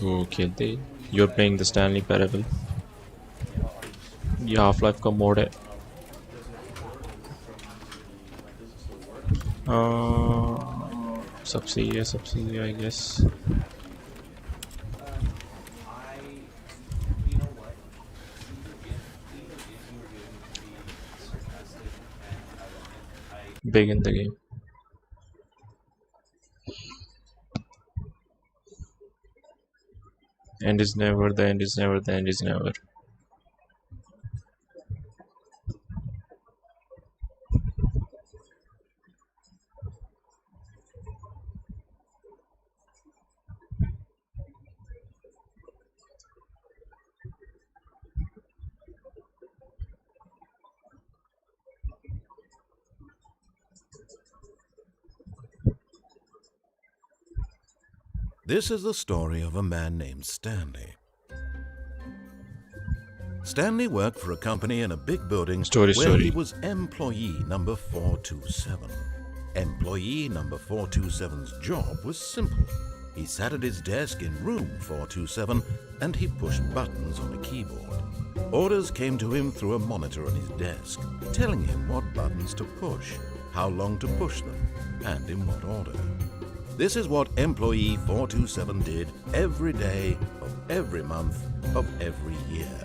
Okay, you're playing the Stanley Parable. ये half life का mode है. सबसे ही है I guess. Begin the game. End is never, the end is never, the end is never. This is the story of a man named Stanley. Stanley worked for a company in a big building where he was employee number 427. Employee number 427's job was simple. He sat at his desk in room 427 and he pushed buttons on a keyboard. Orders came to him through a monitor on his desk, telling him what buttons to push, how long to push them, and in what order. This is what employee 427 did every day of every month of every year.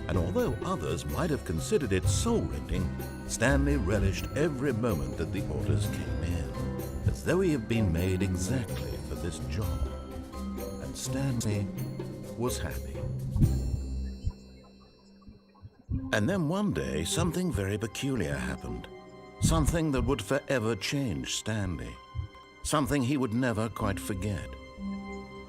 And although others might have considered it soul-rending, Stanley relished every moment that the orders came in, as though he had been made exactly for this job. And Stanley was happy. And then one day, something very peculiar happened. Something that would forever change Stanley. Something he would never quite forget.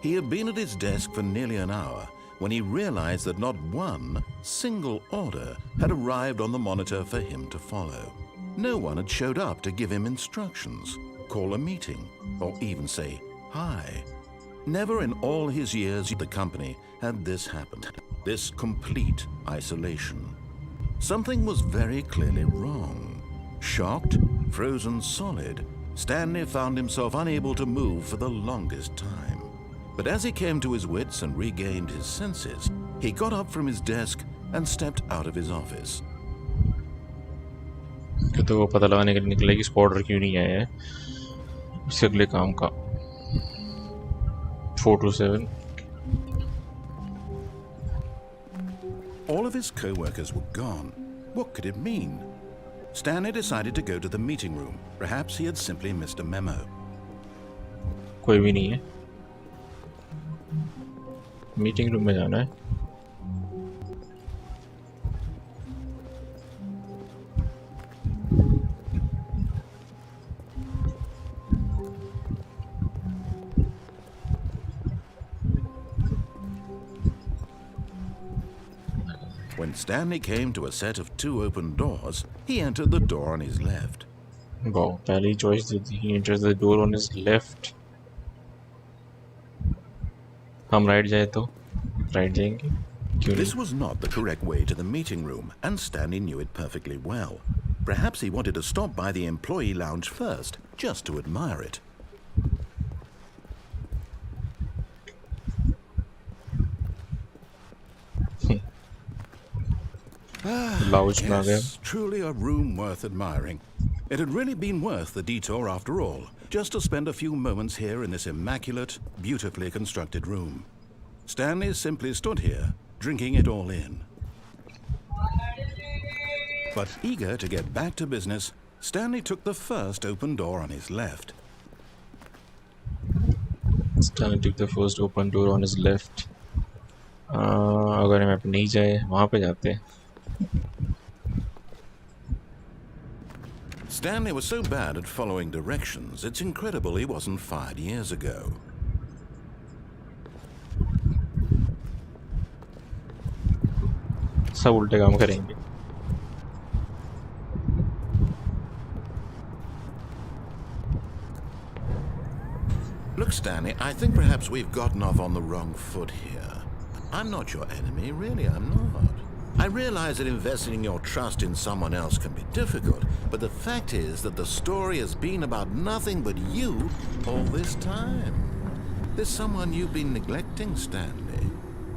He had been at his desk for nearly an hour when he realized that not one single order had arrived on the monitor for him to follow. No one had showed up to give him instructions, call a meeting, or even say hi. Never in all his years at the company had this happened, this complete isolation. Something was very clearly wrong. Shocked, frozen solid, Stanley found himself unable to move for the longest time. But as he came to his wits and regained his senses, he got up from his desk and stepped out of his office. तो वो पता लगाने के लिए निकले कि spotter क्यों नहीं आया है इससे अगले काम का 427. All of his co-workers were gone. What could it mean? Stanley decided to go to the meeting room. Perhaps he had simply missed a memo. कोई भी नहीं है. मीटिंग रूम में जाना है. When Stanley came to a set of 2 open doors, he entered the door on his left. Wow, पहली choice he enters the door on his left. हम right जाए तो राइट जाएंगे. This was not the correct way to the meeting room, and Stanley knew it perfectly well. Perhaps he wanted to stop by the employee lounge first, just to admire it. Yes, truly a room worth admiring. It had really been worth the detour after all, just to spend a few moments here in this immaculate, beautifully constructed room. Stanley simply stood here, drinking it all in. But eager to get back to business, Stanley took the first open door on his left. Stanley took the first open door on his left. अगर map नहीं जाए वहाँ पे जाते हैं. Stanley was so bad at following directions, it's incredible he wasn't fired years ago. सब उल्टे काम करेंगे. Look, Stanley, I think perhaps we've gotten off on the wrong foot here. I'm not your enemy, really, I'm not. I realize that investing your trust in someone else can be difficult, but the fact is that the story has been about nothing but you all this time. There's someone you've been neglecting, Stanley.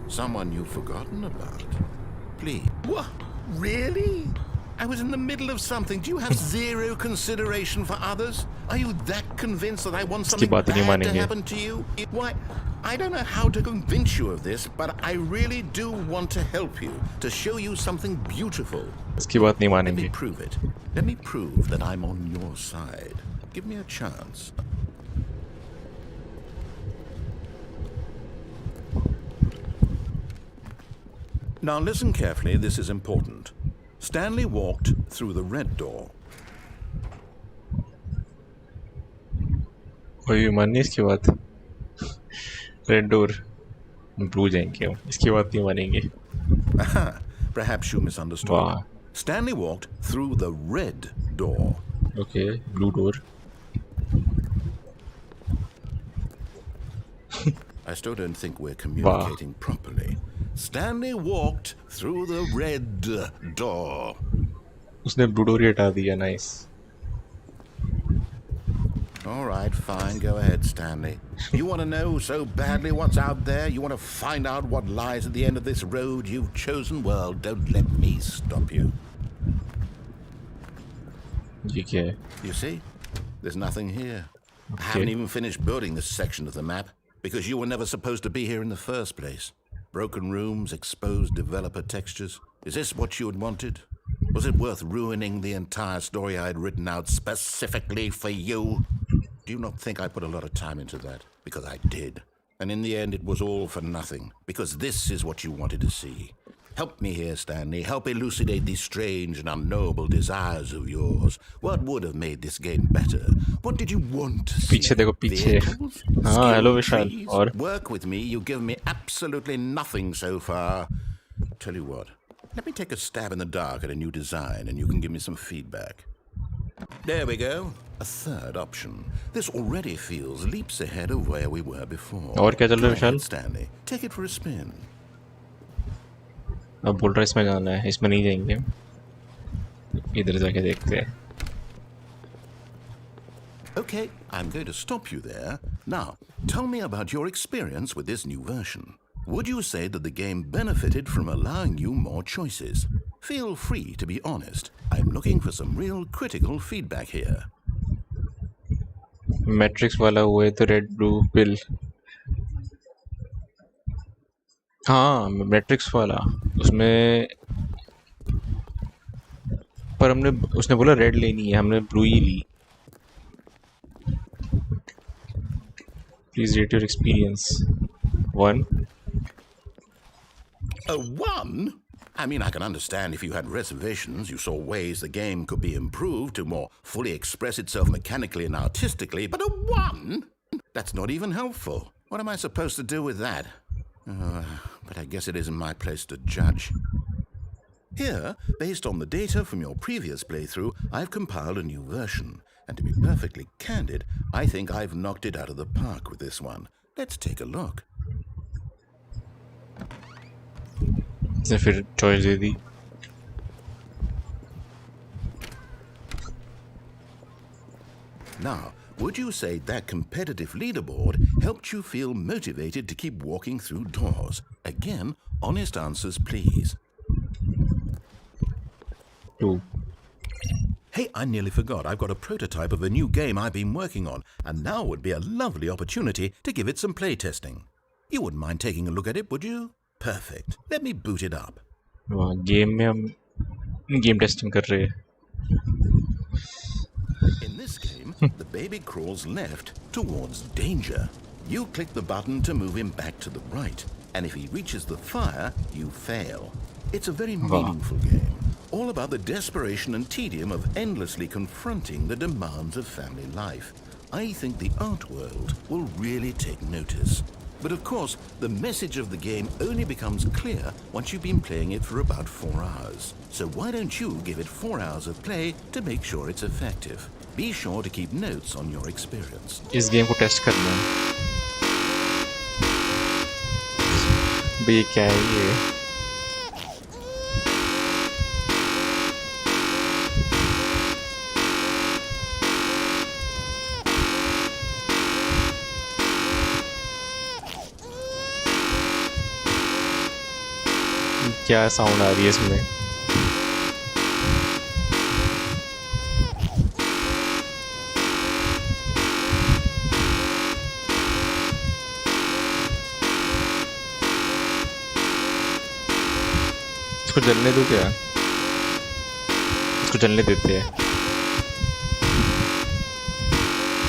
Someone you've forgotten about. Please. What? Really? I was in the middle of something. Do you have zero consideration for others? Are you that convinced that I want something bad to happen to you? Why, I don't know how to convince you of this, but I really do want to help you, to show you something beautiful. Let me prove it. Let me prove that I'm on your side. Give me a chance. Now listen carefully, this is important. Stanley walked through the red door. कोई माननी इसकी बात red door blue जाएंगे इसकी बात नहीं मानेंगे. Perhaps you misunderstood. Stanley walked through the red door. Okay, blue door. I still don't think we're communicating properly. Stanley walked through the red door. उसने blue door ही हटा दिया. Nice. All right, fine. Go ahead, Stanley. You want to know so badly what's out there? You want to find out what lies at the end of this road you've chosen? Well, don't let me stop you. Okay. You see? There's nothing here. Okay. I haven't even finished building this section of the map because you were never supposed to be here in the first place. Broken rooms, exposed developer textures. Is this what you had wanted? Was it worth ruining the entire story I had written out specifically for you? Do you not think I put a lot of time into that? Because I did. And in the end, it was all for nothing. Because this is what you wanted to see. Help me here, Stanley. Help elucidate these strange and unknowable desires of yours. What would have made this game better? What did you want to see? पीछे देखो पीछे. हाँ, hello विशाल. और work with me. You've given me absolutely nothing so far. Tell you what. Let me take a stab in the dark at a new design, and you can give me some feedback. There we go. A third option. This already feels leaps ahead of where we were before. और क्या चल रहा है विशाल? Stanley, take it for a spin. अब बोल रहा है इसमें जाना है. इसमें नहीं जाएंगे. इधर जाके देखते हैं. Okay, I'm going to stop you there. Now, tell me about your experience with this new version. Would you say that the game benefited from allowing you more choices? Feel free to be honest. I'm looking for some real critical feedback here. Matrix वाला हुआ है तो red blue pill. हाँ matrix वाला उसमें पर हमने उसने बोला रेड लेनी है हमने ब्लू ही ली. Please rate your experience. 1. A 1? I mean, I can understand if you had reservations, you saw ways the game could be improved to more fully express itself mechanically and artistically, but a 1? That's not even helpful. What am I supposed to do with that? But I guess it isn't my place to judge. Here, based on the data from your previous playthrough, I've compiled a new version. And to be perfectly candid, I think I've knocked it out of the park with this one. Let's take a look. इसने फिर choice they the. Now, would you say that competitive leaderboard helped you feel motivated to keep walking through doors? Again, honest answers, please. 2. Hey, I nearly forgot. I've got a prototype of a new game I've been working on, and now would be a lovely opportunity to give it some playtesting. You wouldn't mind taking a look at it, would you? Perfect. Let me boot it up. Game में हम game testing कर रहे हैं. In this game, the baby crawls left towards danger. You click the button to move him back to the right, and if he reaches the fire, you fail. It's a very meaningful game, all about the desperation and tedium of endlessly confronting the demands of family life. I think the art world will really take notice. But of course, the message of the game only becomes clear once you've been playing it for about 4 hours. So why don't you give it 4 hours of play to make sure it's effective? Be sure to keep notes on your experience. इस game को test करना है. भाई क्या है ये? क्या sound आ रही है इसमें? इसको जलने दो क्या? इसको जलने देते हैं,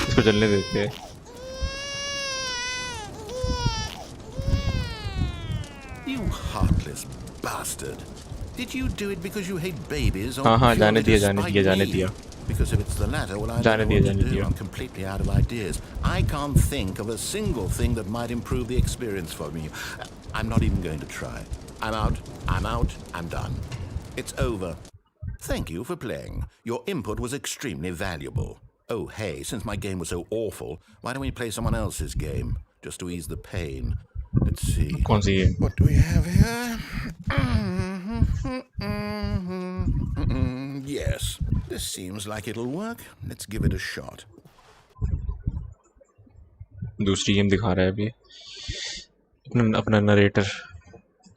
इसको जलने देते हैं। You heartless bastard. Did you do it because you hate babies or हाँ, जाने purely to दिया, spite जाने me? दिया। Because if it's the latter, well, I don't जाने know what दिया, to जाने do. दिया। I'm completely out of ideas. I can't think of a single thing that might improve the experience for me. I'm not even going to try. I'm out. I'm done. It's over. Thank you for playing. Your input was extremely valuable. Oh, hey, since my game was so awful, why don't we play someone else's game? Just to ease the pain. Let's see. कौन सी है? What do we have here? Yes, this seems like it'll work. Let's give it a shot. दूसरी game दिखा रहा है अभी अपना narrator.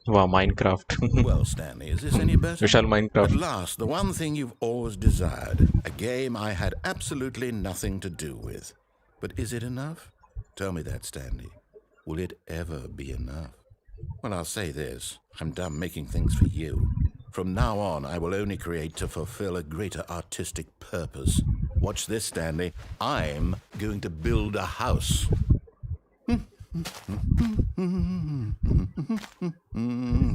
वाह, Minecraft. Well, Stanley, is this any better? Vishal At Minecraft. last, the one thing you've always desired. A game I had absolutely nothing to do with. But is it enough? Tell me that, Stanley. Will it ever be enough? Well, I'll say this. I'm done making things for you. From now on, I will only create to fulfill a greater artistic purpose. Watch this, Stanley. I'm going to build a house.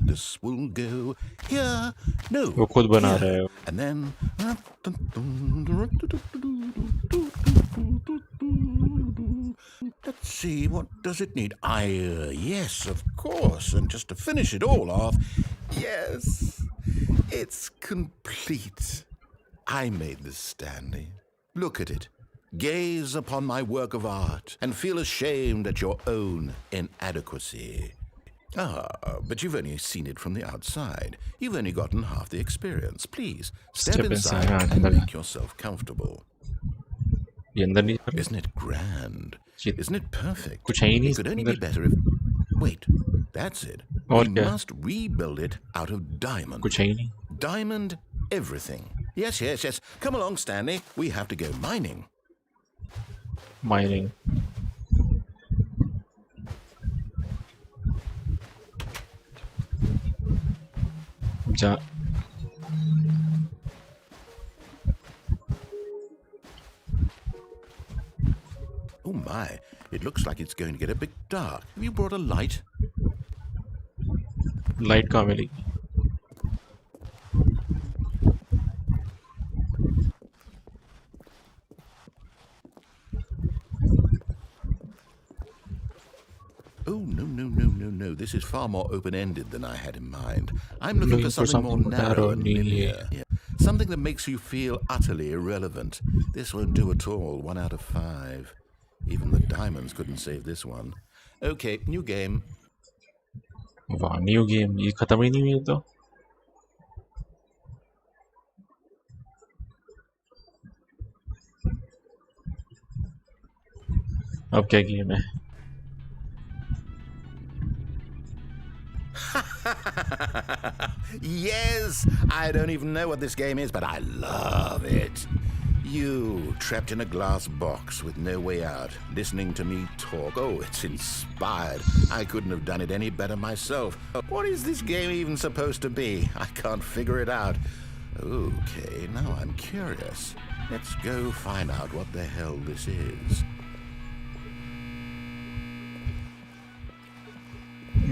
This will go here. No. वो खुद बना here. रहा है। And then. Let's see, what does it need? Yes, of course. And just to finish it all off, yes, it's complete. I made this, Stanley. Look at it. Gaze upon my work of art and feel ashamed at your own inadequacy. But you've only seen it from the outside. You've only gotten half the experience. Please, step inside and make yourself comfortable. ये अंदर नहीं कर। Isn't it grand? Isn't it perfect? कुछ है ही नहीं It could only be अंदर। better if... Wait, that's it. और We क्या? must rebuild it out of diamond. कुछ है ही नहीं। Diamond everything. Yes. Come along, Stanley. We have to go mining. Mining. जा Oh my, it looks like it's going to get a bit dark. Have you brought a light? Light कहाँ मिली? Oh, no. This is far more open-ended than I had in mind. I'm looking for something more narrow and linear. Yeah. Something that makes you feel utterly irrelevant. This won't do at all. 1 out of 5. Even the diamonds couldn't save this one. Okay, new game. वाह, new game. ये खत्म ही नहीं हुई तो। अब क्या game है? Yes, I don't even know what this game is, but I love it. You, trapped in a glass box with no way out, listening to me talk. Oh, it's inspired. I couldn't have done it any better myself. What is this game even supposed to be? I can't figure it out. Okay, now I'm curious. Let's go find out what the hell this is.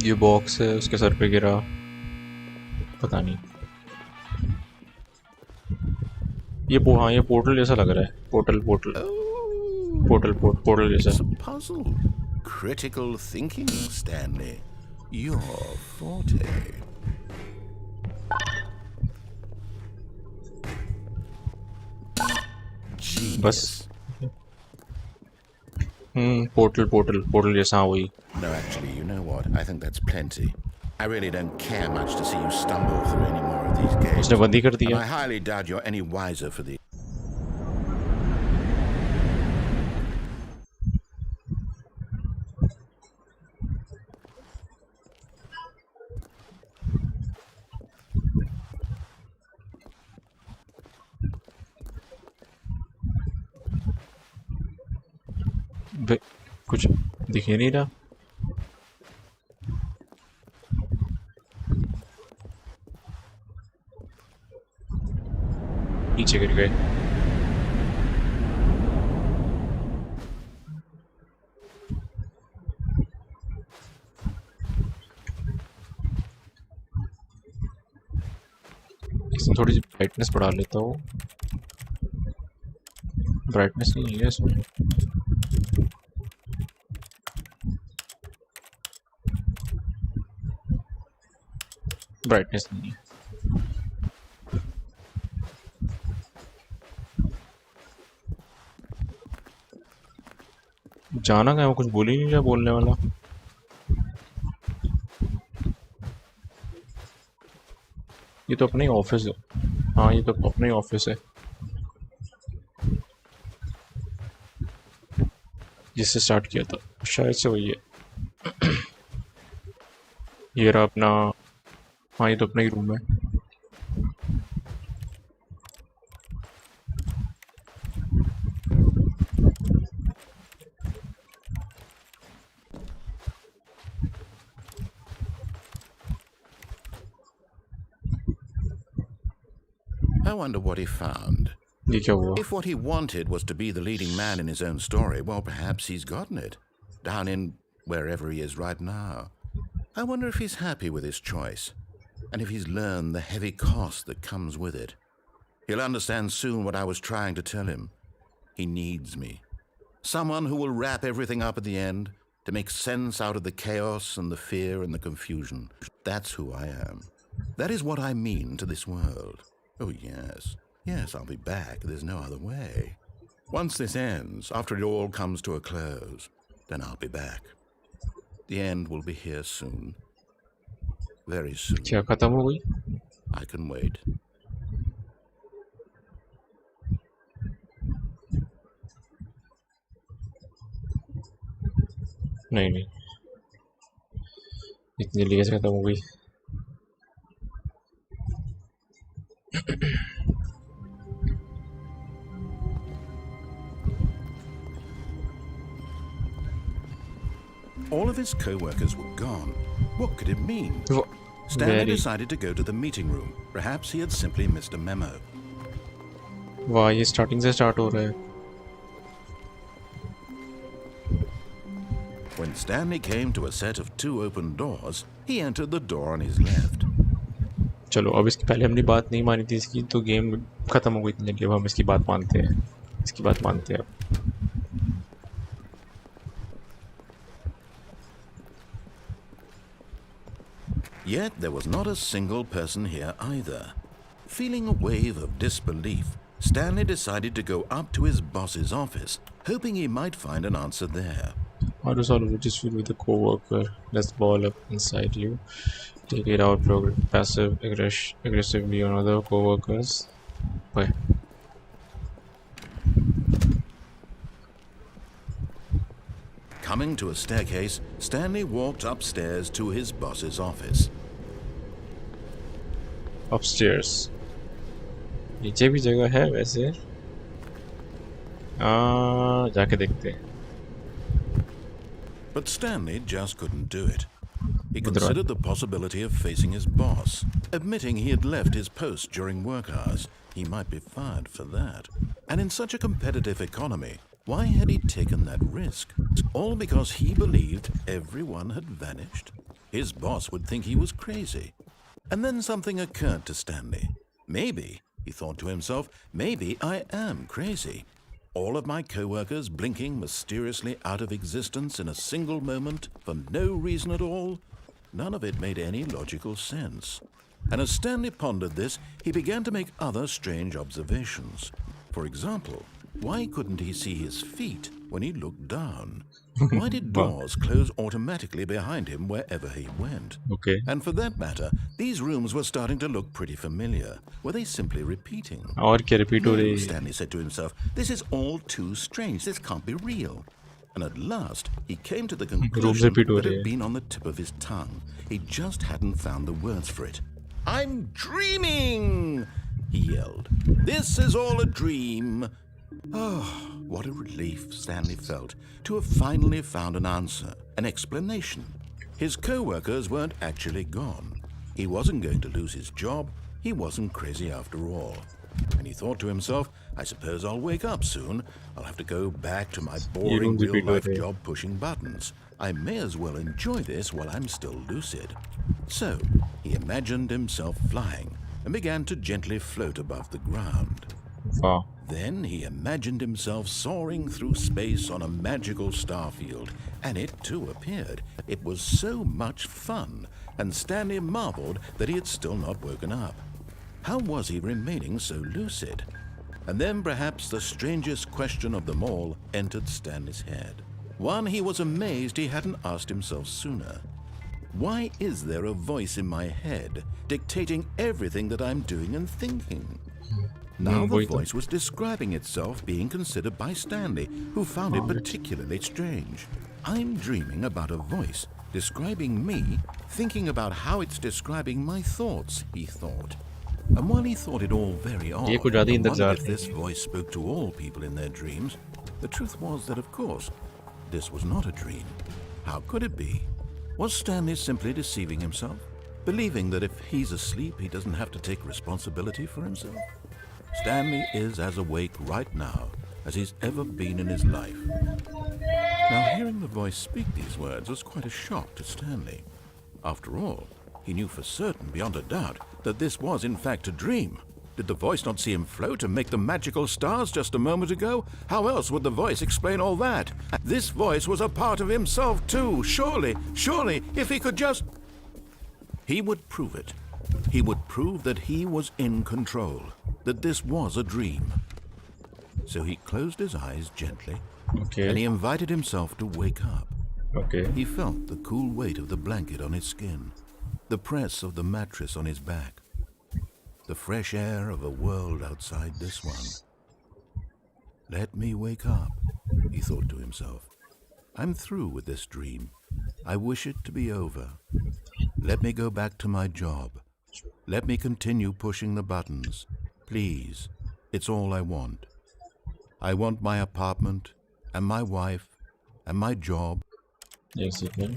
ये box है, उसके sir पे गिरा, पता नहीं। ये हाँ, ये पोर्टल जैसा लग रहा है। पोर्टल जैसा। It's a puzzle. Critical thinking, Stanley. Your forte. बस। पोर्टल जैसा वही। No, actually, you know what? I think that's plenty. I really don't care much to see you stumble through any more of these games. उसने बंद ही कर And दिया। I highly doubt you're any wiser for the... कुछ दिख ही नहीं रहा। नीचे गिर गए। इसमें थोड़ी सी ब्राइटनेस बढ़ा लेता हूँ। ब्राइटनेस नहीं है इसमें। ब्राइटनेस नहीं है। जाना क्या, वो कुछ बोल ही नहीं रहा बोलने वाला। ये तो अपना ही ऑफिस है। हाँ ये तो अपना ही ऑफिस है जिससे स्टार्ट किया था, शायद से वही है। ये रहा अपना। हाँ ये तो अपना ही रूम है। I wonder what he found. ये क्या हुआ? If what he wanted was to be the leading man in his own story, well, perhaps he's gotten it. Down in wherever he is right now. I wonder if he's happy with his choice, and if he's learned the heavy cost that comes with it. He'll understand soon what I was trying to tell him. He needs me. Someone who will wrap everything up at the end, to make sense out of the chaos and the fear and the confusion. That's who I am. That is what I mean to this world. Oh, yes. Yes, I'll be back. There's no other way. Once this ends, after it all comes to a close, then I'll be back. The end will be here soon. Very soon. क्या खत्म हो गई? I can wait. नहीं नहीं, इतनी जल्दी कैसे खत्म हो गई? All of his co-workers were gone. What could it mean? Stanley decided to go to the meeting room. Perhaps he had simply missed a memo. वाह, ये स्टार्टिंग से स्टार्ट हो रहा है। When Stanley came to a set of 2 open doors, he entered the door on his left. चलो, अब इसकी पहले हमने बात नहीं मानी थी इसकी, तो गेम खत्म हो गई इतनी जल्दी। अब हम इसकी बात मानते हैं, इसकी बात मानते हैं अब। Yet there was not a single person here either. Feeling a wave of disbelief, Stanley decided to go up to his boss's office, hoping he might find an answer there. How to solve a dispute with a co-worker? Let's ball up inside you. Take it out aggressively on other co-workers. Why? Coming to a staircase, Stanley walked upstairs to his boss's office. Upstairs. नीचे भी जगह है वैसे। जाके देखते हैं। But Stanley just couldn't do it. He considered the possibility of facing his boss, admitting he had left his post during work hours. He might be fired for that. And in such a competitive economy, why had he taken that risk? All because he believed everyone had vanished? His boss would think he was crazy. And then something occurred to Stanley. Maybe, he thought to himself, maybe I am crazy. All of my co-workers blinking mysteriously out of existence in a single moment for no reason at all? None of it made any logical sense. And as Stanley pondered this, he began to make other strange observations. For example, why couldn't he see his feet when he looked down? Why did doors close automatically behind him wherever he went? Okay. And for that matter, these rooms were starting to look pretty familiar. Were they simply repeating? और क्या repeat हो रही है? Stanley said to himself, this is all too strange. This can't be real. And at last, he came to the conclusion that had been on the tip of his tongue. He just hadn't found the words for it. I'm dreaming! He yelled. This is all a dream. Oh, what a relief Stanley felt to have finally found an answer, an explanation. His co-workers weren't actually gone. He wasn't going to lose his job. He wasn't crazy after all. And he thought to himself, I suppose I'll wake up soon. I'll have to go back to my boring real-life job pushing buttons. I may as well enjoy this while I'm still lucid. So he imagined himself flying and began to gently float above the ground. Wow. Then he imagined himself soaring through space on a magical starfield, and it too appeared. It was so much fun, and Stanley marveled that he had still not woken up. How was he remaining so lucid? And then perhaps the strangest question of them all entered Stanley's head. One he was amazed he hadn't asked himself sooner. Why is there a voice in my head dictating everything that I'm doing and thinking? Now the voice was describing itself being considered by Stanley, who found it particularly strange. I'm dreaming about a voice describing me, thinking about how it's describing my thoughts, he thought. And while he thought it all very odd, and wondered if this voice spoke to all people in their dreams, the truth was that, of course, this was not a dream. How could it be? Was Stanley simply deceiving himself, believing that if he's asleep, he doesn't have to take responsibility for himself? Stanley is as awake right now as he's ever been in his life. Now, hearing the voice speak these words was quite a shock to Stanley. After all, he knew for certain, beyond a doubt, that this was in fact a dream. Did the voice not see him float and make the magical stars just a moment ago? How else would the voice explain all that? This voice was a part of himself too. Surely, if he could just... He would prove it. He would prove that he was in control, that this was a dream. So he closed his eyes gently, and he invited himself to wake up. He felt the cool weight of the blanket on his skin, the press of the mattress on his back, the fresh air of a world outside this one. Let me wake up, he thought to himself. I'm through with this dream. I wish it to be over. Let me go back to my job. Let me continue pushing the buttons. Please, it's all I want. I want my apartment, and my wife, and my job. Yes, it will.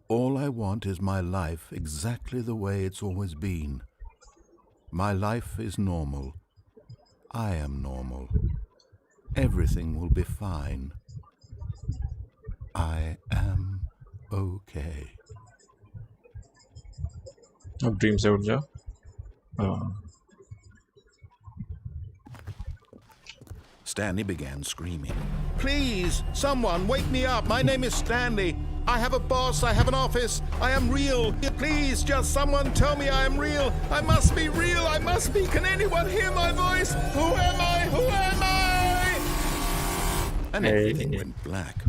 All I want is my life exactly the way it's always been. My life is normal. I am normal. Everything will be fine. I am okay. अब dream से उठ जा. Stanley began screaming. Please, someone, wake me up. My name is Stanley. I have a boss. I have an office. I am real. Please, just someone tell me I am real. I must be real. I must be. Can anyone hear my voice? Who am I? Who am I? And everything went black.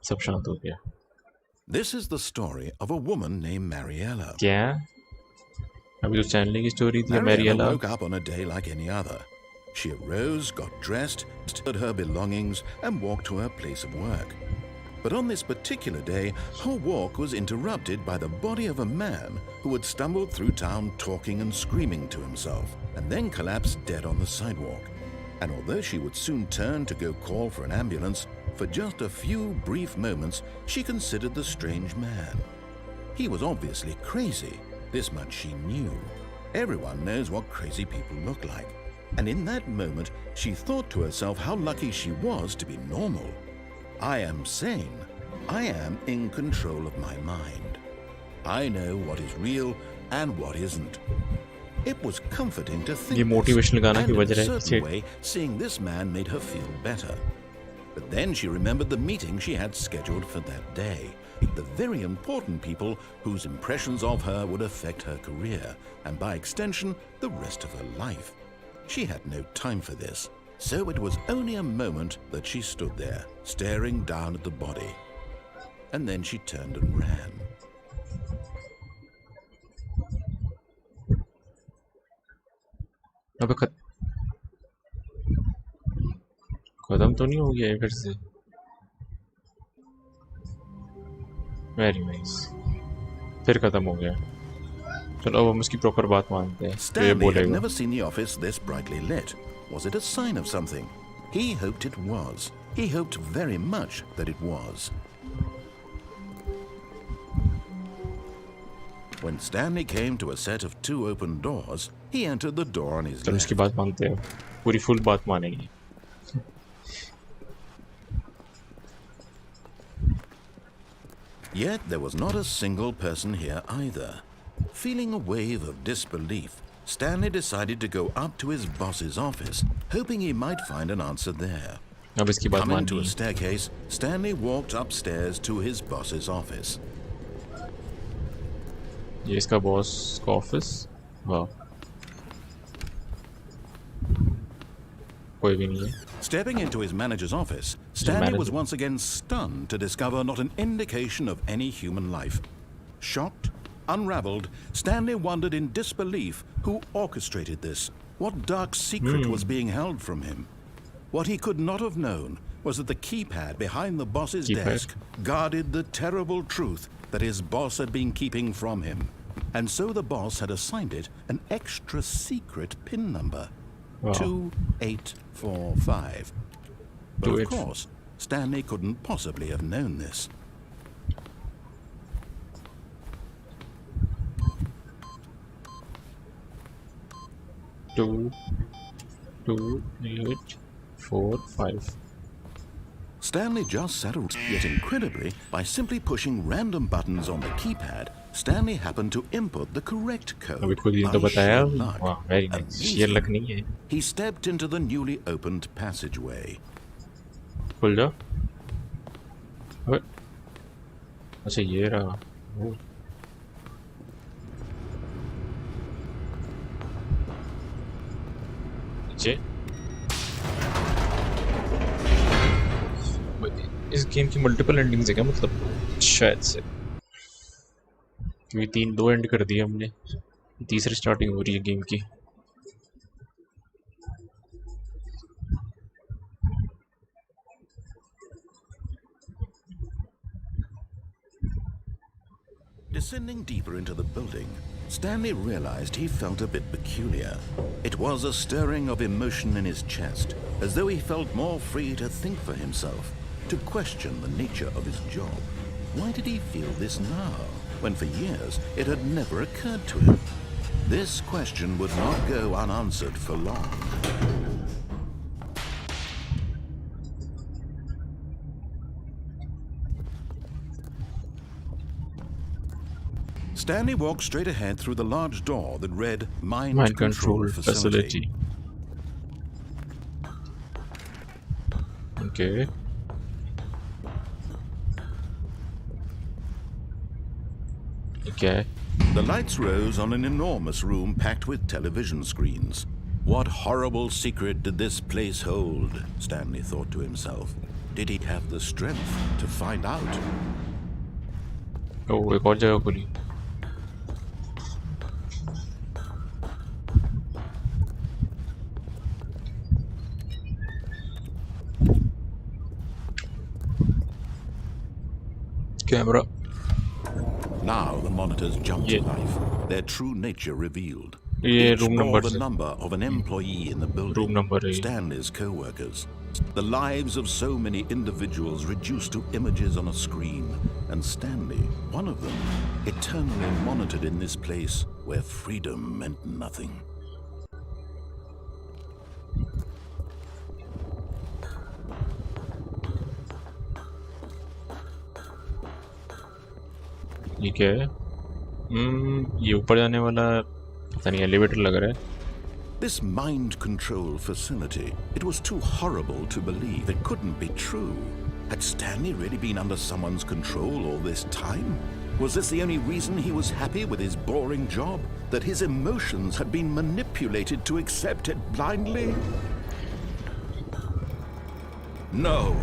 सब शांत हो गया. This is the story of a woman named Mariella. क्या? अभी तो Stanley की story थी. Mariella woke up on a day like any other. She arose, got dressed, stood her belongings, and walked to her place of work. But on this particular day, her walk was interrupted by the body of a man who had stumbled through town talking and screaming to himself, and then collapsed dead on the sidewalk. And although she would soon turn to go call for an ambulance, for just a few brief moments, she considered the strange man. He was obviously crazy. This much she knew. Everyone knows what crazy people look like. And in that moment, she thought to herself how lucky she was to be normal. I am sane. I am in control of my mind. I know what is real and what isn't. It was comforting to think this, and in a certain way, seeing this man made her feel better. But then she remembered the meeting she had scheduled for that day. The very important people whose impressions of her would affect her career, and by extension, the rest of her life. She had no time for this, so it was only a moment that she stood there, staring down at the body. And then she turned and ran. अबे खत्म तो नहीं हो गया है फिर से? Very nice, फिर खत्म हो गया. चलो अब हम उसकी प्रॉपर बात मानते हैं. तो ये Stanley had बोलेगा. never seen the office this brightly lit. Was it a sign of something? He hoped it was. He hoped very much that it was. When Stanley came to a set of 2 open doors, he entered the door on his चलो left. उसकी बात मानते हैं, पूरी full बात मानेंगे. Yet there was not a single person here either. Feeling a wave of disbelief, Stanley decided to go up to his boss's office, hoping he might find an answer there. अब इसकी बात Coming to माननी a है. staircase, Stanley walked upstairs to his boss's office. ये इसका boss का office. वाह, कोई भी नहीं है. Stepping into his manager's office, Stanley was manager. once again stunned to discover not an indication of any human life. Shocked, unraveled, Stanley wondered in disbelief who orchestrated this. What dark secret was being held from him? What he could not have known was that the keypad behind the boss's Keypad? desk guarded the terrible truth that his boss had been keeping from him. And so the boss had assigned it an extra secret PIN number. Wow. 2845. But of 28. course, Stanley couldn't possibly have known this. Two, 8, 4, 5. Stanley just sat around, yet incredibly, by simply pushing random buttons on the keypad, Stanley happened to input the correct code. अभी खुद ही तो by बताया. sheer luck. वाह, very nice. ये luck नहीं है. He stepped into the newly opened passageway. खुल जा. अबे, अच्छा ये रहा. ओ. नीचे. इस गेम की मल्टीपल एंडिंग्स है क्या? मतलब शायद से, क्योंकि 2 एंड कर दिए हमने. तीसरी स्टार्टिंग हो रही है गेम की. Descending deeper into the building, Stanley realized he felt a bit peculiar. It was a stirring of emotion in his chest, as though he felt more free to think for himself, to question the nature of his job. Why did he feel this now, when for years it had never occurred to him? This question would not go unanswered for long. Stanley walked straight ahead through the large door that read Mind Control Facility. Okay. Okay. The lights rose on an enormous room packed with television screens. What horrible secret did this place hold? Stanley thought to himself. Did he have the strength to find out? Oh, एक और जगह खुली. Camera. Now the monitors jumped to Yeah. life, their true nature revealed. ये Each room bore number the से. number of an employee in the building, Room number है. Stanley's co-workers. The lives of so many individuals reduced to images on a screen, and Stanley, one of them, eternally monitored in this place where freedom meant nothing. ये क्या है? ये ऊपर जाने वाला पता नहीं, एलिवेटर लग रहा है. This mind control facility, it was too horrible to believe. It couldn't be true. Had Stanley really been under someone's control all this time? Was this the only reason he was happy with his boring job? That his emotions had been manipulated to accept it blindly? No.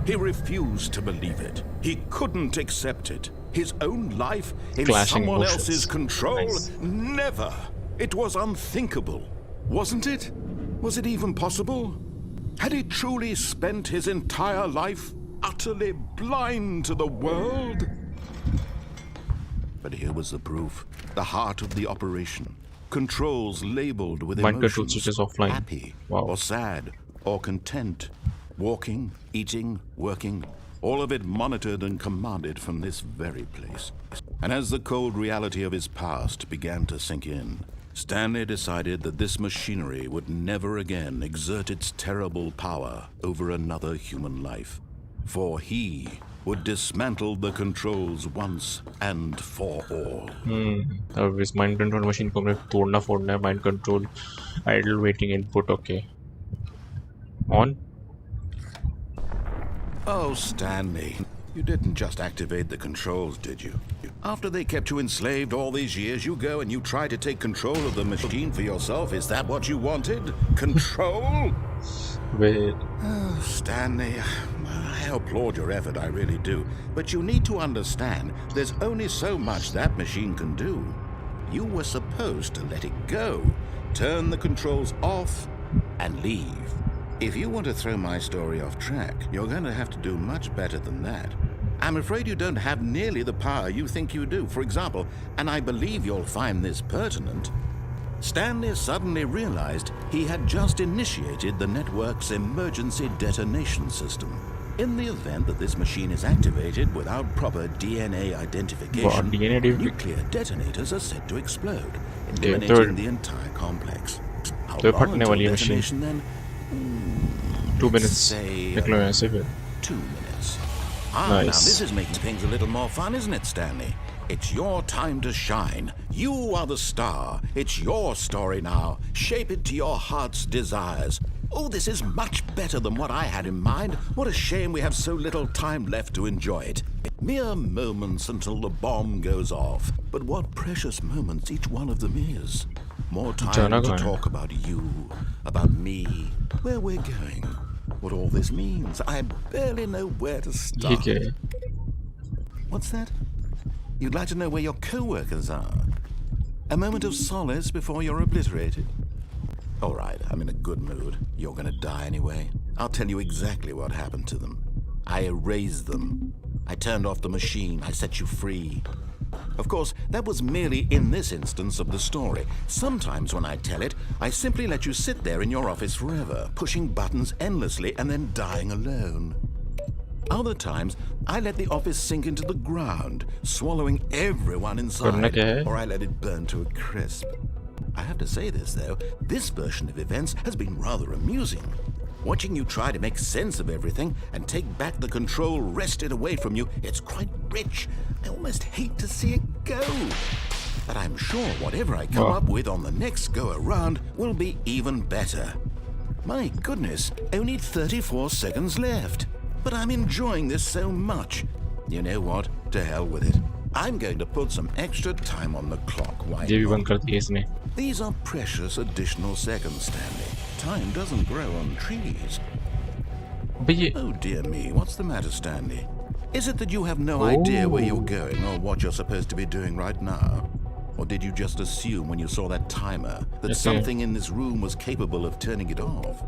He refused to believe it. He couldn't accept it. His own life in Clashing someone emotions. else's control? Nice. Never. It was unthinkable. Wasn't it? Was it even possible? Had he truly spent his entire life utterly blind to the world? But here was the proof. The heart of the operation. Controls labeled with Mind control emotions. switches offline. Happy Wow. or sad or content. Walking, eating, working. All of it monitored and commanded from this very place. And as the cold reality of his past began to sink in, Stanley decided that this machinery would never again exert its terrible power over another human life. For he would dismantle the controls once and for all. अब इस mind control machine को हमने तोड़ना फोड़ना है. Mind control idle waiting input. Okay on. Oh, Stanley, you didn't just activate the controls, did you? After they kept you enslaved all these years, you go and you try to take control of the machine for yourself. Is that what you wanted? Control? Wait. Oh, Stanley, I applaud your effort, I really do. But you need to understand, there's only so much that machine can do. You were supposed to let it go, turn the controls off, and leave. If you want to throw my story off track, you're going to have to do much better than that. I'm afraid you don't have nearly the power you think you do. For example, and I believe you'll find this pertinent, Stanley suddenly realized he had just initiated the network's emergency detonation system. In the event that this machine is activated without proper DNA identification, DNA nuclear detonators are set to explode, Okay, eliminating the entire complex. How तो long फटने until वाली machine. detonation then? 2 minutes. Say, निकलो यहाँ से फिर. 2 minutes. Now Nice. this is making things a little more fun, isn't it, Stanley? It's your time to shine. You are the star. It's your story now. Shape it to your heart's desires. Oh, this is much better than what I had in mind. What a shame we have so little time left to enjoy it. Mere moments until the bomb goes off. But what precious moments each one of them is. More time Jana to khan hai? talk about you, about me, where we're going, what all this means. I barely know where to ये start. क्या है? What's that? You'd like to know where your co-workers are? A moment of solace before you're obliterated? All right, I'm in a good mood. You're gonna die anyway. I'll tell you exactly what happened to them. I erased them. I turned off the machine. I set you free. Of course, that was merely in this instance of the story. Sometimes when I tell it, I simply let you sit there in your office forever, pushing buttons endlessly and then dying alone. Other times, I let the office sink into the ground, swallowing everyone करना inside, क्या है? or I let it burn to a crisp. I have to say this, though, this version of events has been rather amusing. Watching you try to make sense of everything and take back the control wrested away from you, it's quite rich. I almost hate to see it go. But I'm sure whatever I come up with on the next go-around will be even better. My goodness, only 34 seconds left. But I'm enjoying this so much. You know what? To hell with it. I'm going to put some extra time on the clock. Why ये भी not? बंद कर दिया इसने. These are precious additional seconds, Stanley. Time doesn't grow on trees. अबे ये Oh dear me, what's the matter, Stanley? Is it that you have no idea where you're going or what you're supposed to be doing right now? Or did you just assume when you saw that timer that Okay. something in this room was capable of turning it off?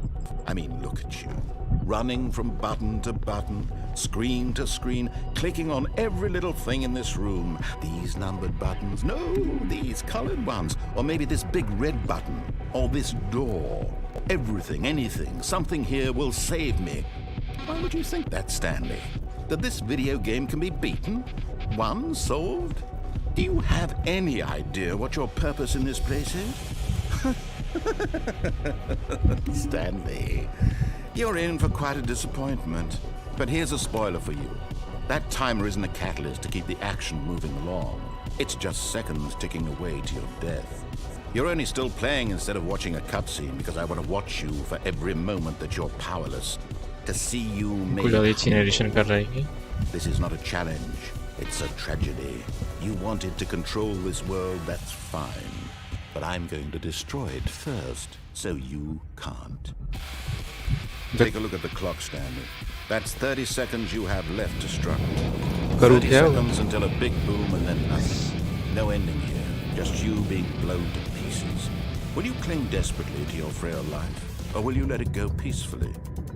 I mean, look at you. Running from button to button, screen to screen, clicking on every little thing in this room. These numbered buttons, no, these colored ones. Or maybe this big red button, or this door. Everything, anything, something here will save me. Why would you think that, Stanley? That this video game can be beaten? Won? Solved? Do you have any idea what your purpose in this place is? Stanley, you're in for quite a disappointment. But here's a spoiler for you. That timer isn't a catalyst to keep the action moving along. It's just seconds ticking away to your death. You're only still playing instead of watching a cutscene because I want to watch you for every moment that you're powerless. To see you कुछ made ज़्यादा अच्छी humble. Narration कर रहा है ये. This is not a challenge. It's a tragedy. You wanted to control this world, that's fine. But I'm going to destroy it first, so you can't. Take a look at the clock, Stanley. That's 30 seconds you have left to struggle. 30 seconds until a big boom and then nothing. No ending here, just you being blown to pieces. Will you cling desperately to your frail life, or will you let it go peacefully?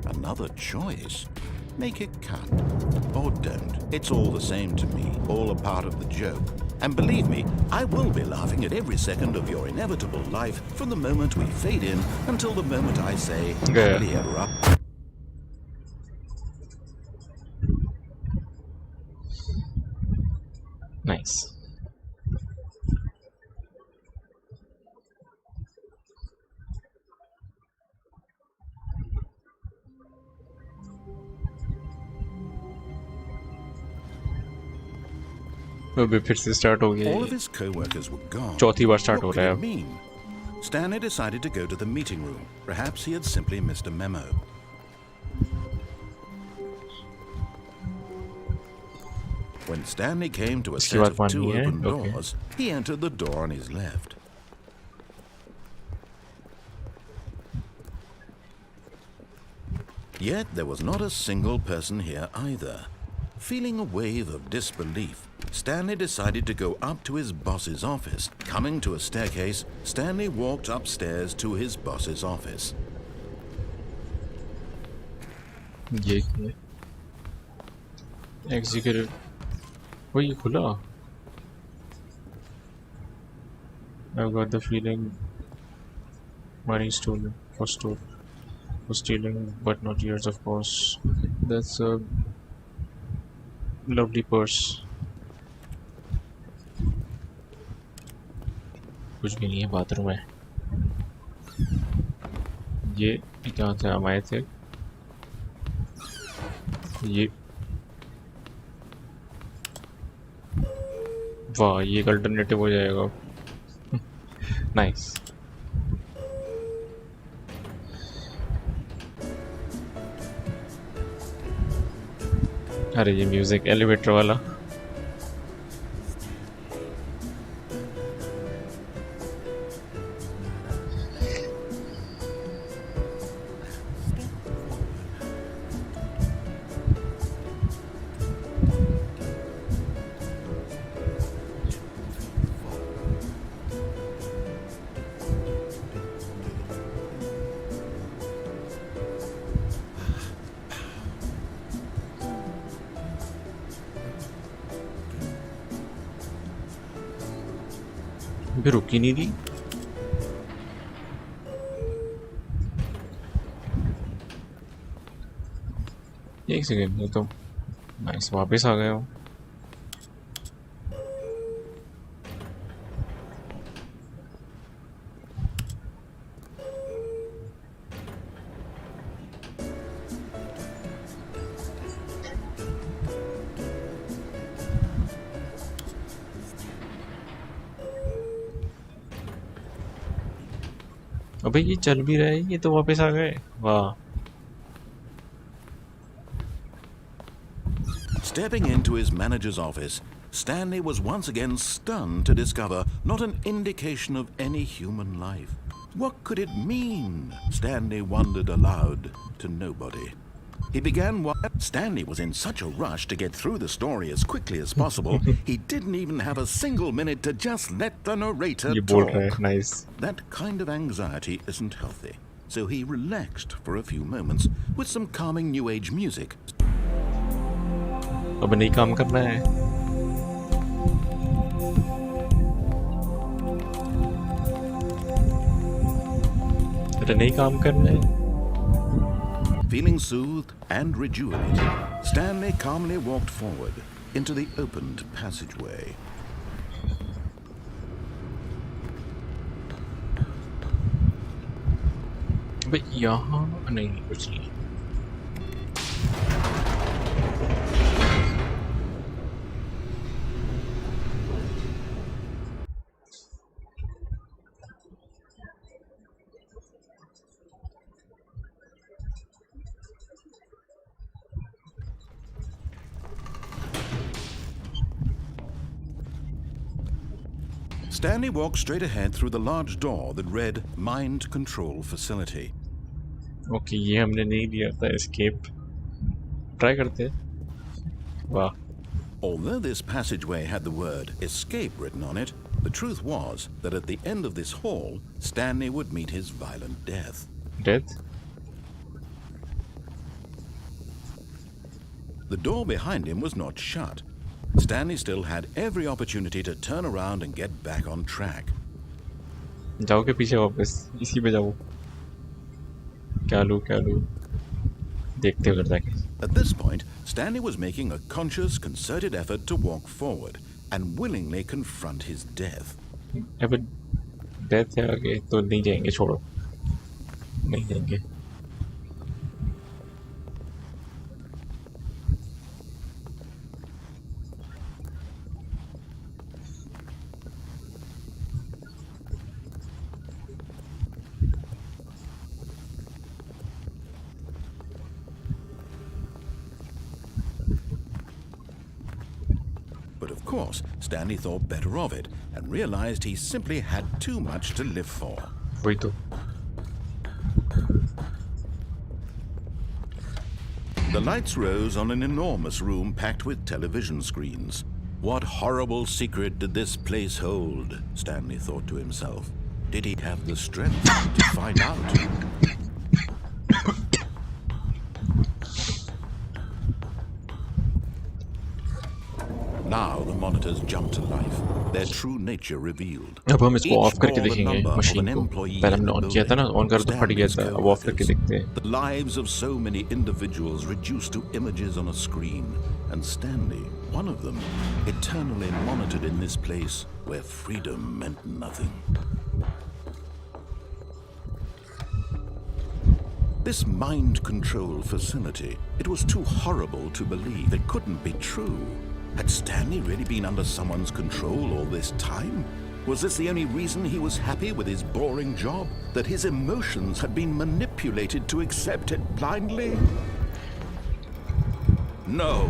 Another choice. Make it count. Or don't. It's all the same to me, all a part of the joke. And believe me, I will be laughing at every second of your inevitable life from the moment we fade in until the moment I say, happily ever up. Nice. अबे फिर से start हो गया All of ये his co-workers were gone. चौथी बार start हो What रहा could है it अब mean? Stanley decided to go to the meeting room. Perhaps he had simply missed a memo. When Stanley came to a इसकी set बात of माननी two है open okay doors, he entered the door on his left. Yet there was not a single person here either. Feeling a wave of disbelief, Stanley decided to go up to his boss's office. Coming to a staircase, Stanley walked upstairs to his boss's office. ये executive वो ये खुला I've got the feeling money stolen for stealing but not yours of course that's a lovely purse कुछ भी नहीं है bathroom है ये कहाँ से हम आए थे ये वाह ये एक अल्टरनेटिव हो जाएगा नाइस अरे ये म्यूजिक एलिवेटर वाला भी रुकी नहीं थी एक सेकेंड ये तो नाइस वापस आ गया हूँ अबे ये चल भी रहा है ये तो वापस आ गए वाह Stepping into his manager's office, Stanley was once again stunned to discover not an indication of any human life. What could it mean? Stanley wondered aloud to nobody. He began Stanley was in such a rush to get through the story as quickly as possible, he didn't even have a single minute to just let the narrator talk. Nice. That kind of anxiety isn't healthy. So he relaxed for a few moments with some calming new age music. अब नहीं काम करना है अरे नहीं काम करना है Feeling soothed and rejuvenated, Stanley calmly walked forward into the opened passageway. But यहाँ नहीं कुछ नहीं Stanley walked straight ahead through the large door that read Mind Control Facility. Okay ये हमने नहीं लिया था एस्केप ट्राई करते हैं वाह Although this passageway had the word escape written on it, the truth was that at the end of this hall, Stanley would meet his violent death. Death The door behind him was not shut. Stanley still had every opportunity to turn around and get back on track. जाओ के पीछे वापस इसी पे जाओ क्या लूँ देखते हो जाके At this point, Stanley was making a conscious, concerted effort to walk forward and willingly confront his death. अब डेथ है आगे तो नहीं जाएंगे छोड़ो नहीं जाएंगे But of course, Stanley thought better of it and realized he simply had too much to live for. वही तो The lights rose on an enormous room packed with television screens. What horrible secret did this place hold? Stanley thought to himself. Did he have the strength to find out? Now the monitors jumped to life, their true nature revealed. अब हम इसको Each of करके bore the देखेंगे number of machine an को employee पहले in हमने the on किया था ना building. ऑन कर तो फट गया Stanley's था अब ऑफ करके coworkers. देखते हैं The lives of so many individuals reduced to images on a screen, and Stanley, one of them, eternally monitored in this place where freedom meant nothing. This mind control facility, it was too horrible to believe. It couldn't be true. Had Stanley really been under someone's control all this time? Was this the only reason he was happy with his boring job? That his emotions had been manipulated to accept it blindly? No.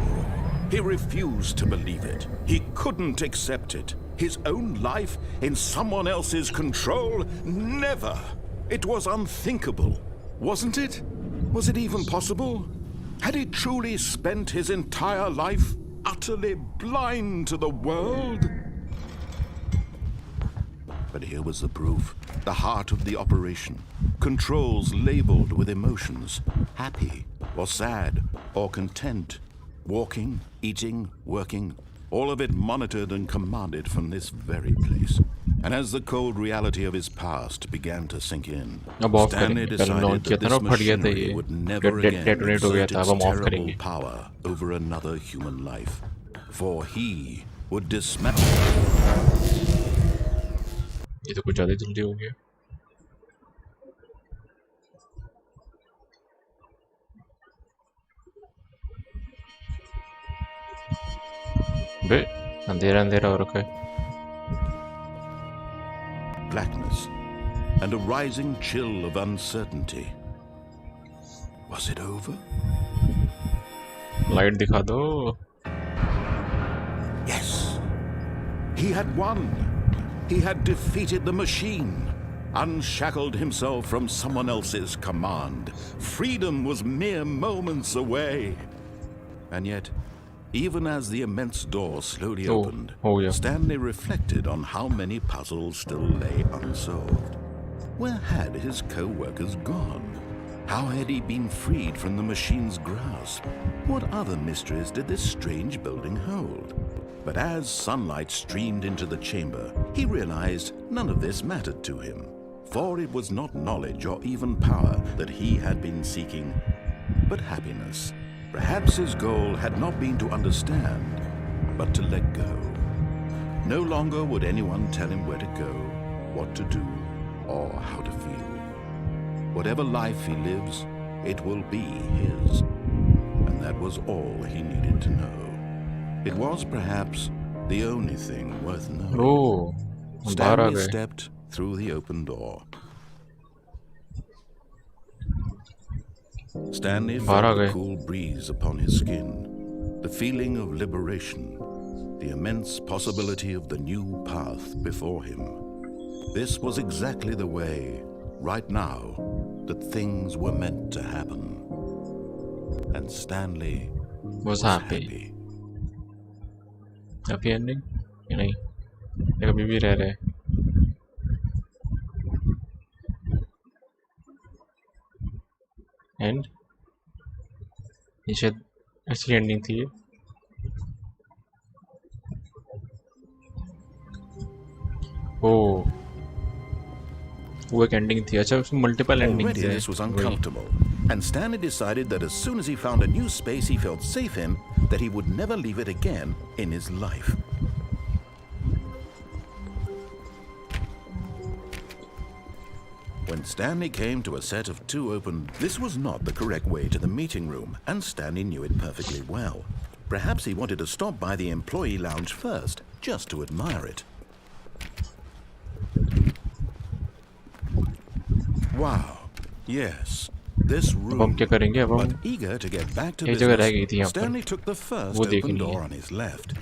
He refused to believe it. He couldn't accept it. His own life in someone else's control? Never. It was unthinkable. Wasn't it? Was it even possible? Had he truly spent his entire life utterly blind to the world? But here was the proof. The heart of the operation. Controls labeled with emotions. Happy or sad or content. Walking, eating, working. All of it monitored and commanded from this very place. And as the cold reality of his past began to sink in, अब of Stanley करेंगे पहले हमने on decided किया that था ना this फट गया था machinery ये would never again डेटोनेट हो गया exert था अब its हम ऑफ terrible करेंगे power over another human life. For he would dismantle. ये तो कुछ ज़्यादा जल्दी हो गया बे अंधेरा अंधेरा हो रखा है Blackness and a rising chill of uncertainty. Was it over? Light दिखा दो Yes. He had won. He had defeated the machine, unshackled himself from someone else's command. Freedom was mere moments away. And yet, even as the immense door slowly opened, yeah. Stanley reflected on how many puzzles still lay unsolved. Where had his co-workers gone? How had he been freed from the machine's grasp? What other mysteries did this strange building hold? But as sunlight streamed into the chamber, he realized none of this mattered to him, for it was not knowledge or even power that he had been seeking, but happiness. Perhaps his goal had not been to understand, but to let go. No longer would anyone tell him where to go, what to do, or how to feel. Whatever life he lives, it will be his. And that was all he needed to know. It was perhaps the only thing worth knowing. Oh, Stanley stepped through the open door. Stanley felt the cool breeze upon his skin, the feeling of liberation, the immense possibility of the new path before him. This was exactly the way, right now, that things were meant to happen. And Stanley was happy. Happy ending? नहीं, ये अभी भी रह रहे. And ये शायद ऐसी ending थी. Oh, वो एक एंडिंग थी. अच्छा, उसमें मल्टीपल एंडिंग्स Already हैं. this was uncomfortable, and Stanley decided that as soon as he found a new space he felt safe in, that he would never leave it again in his life. When Stanley came to a set of 2 open, this was not the correct way to the meeting room, and Stanley knew it perfectly well. Perhaps he wanted to stop by the employee lounge first, just to admire it. Wow, yes, this room. अब हम क्या करेंगे? अब हम But eager to get back to एक जगह रह गई थी business, यहाँ पर. Stanley took the first वो open देखनी door है. on his left.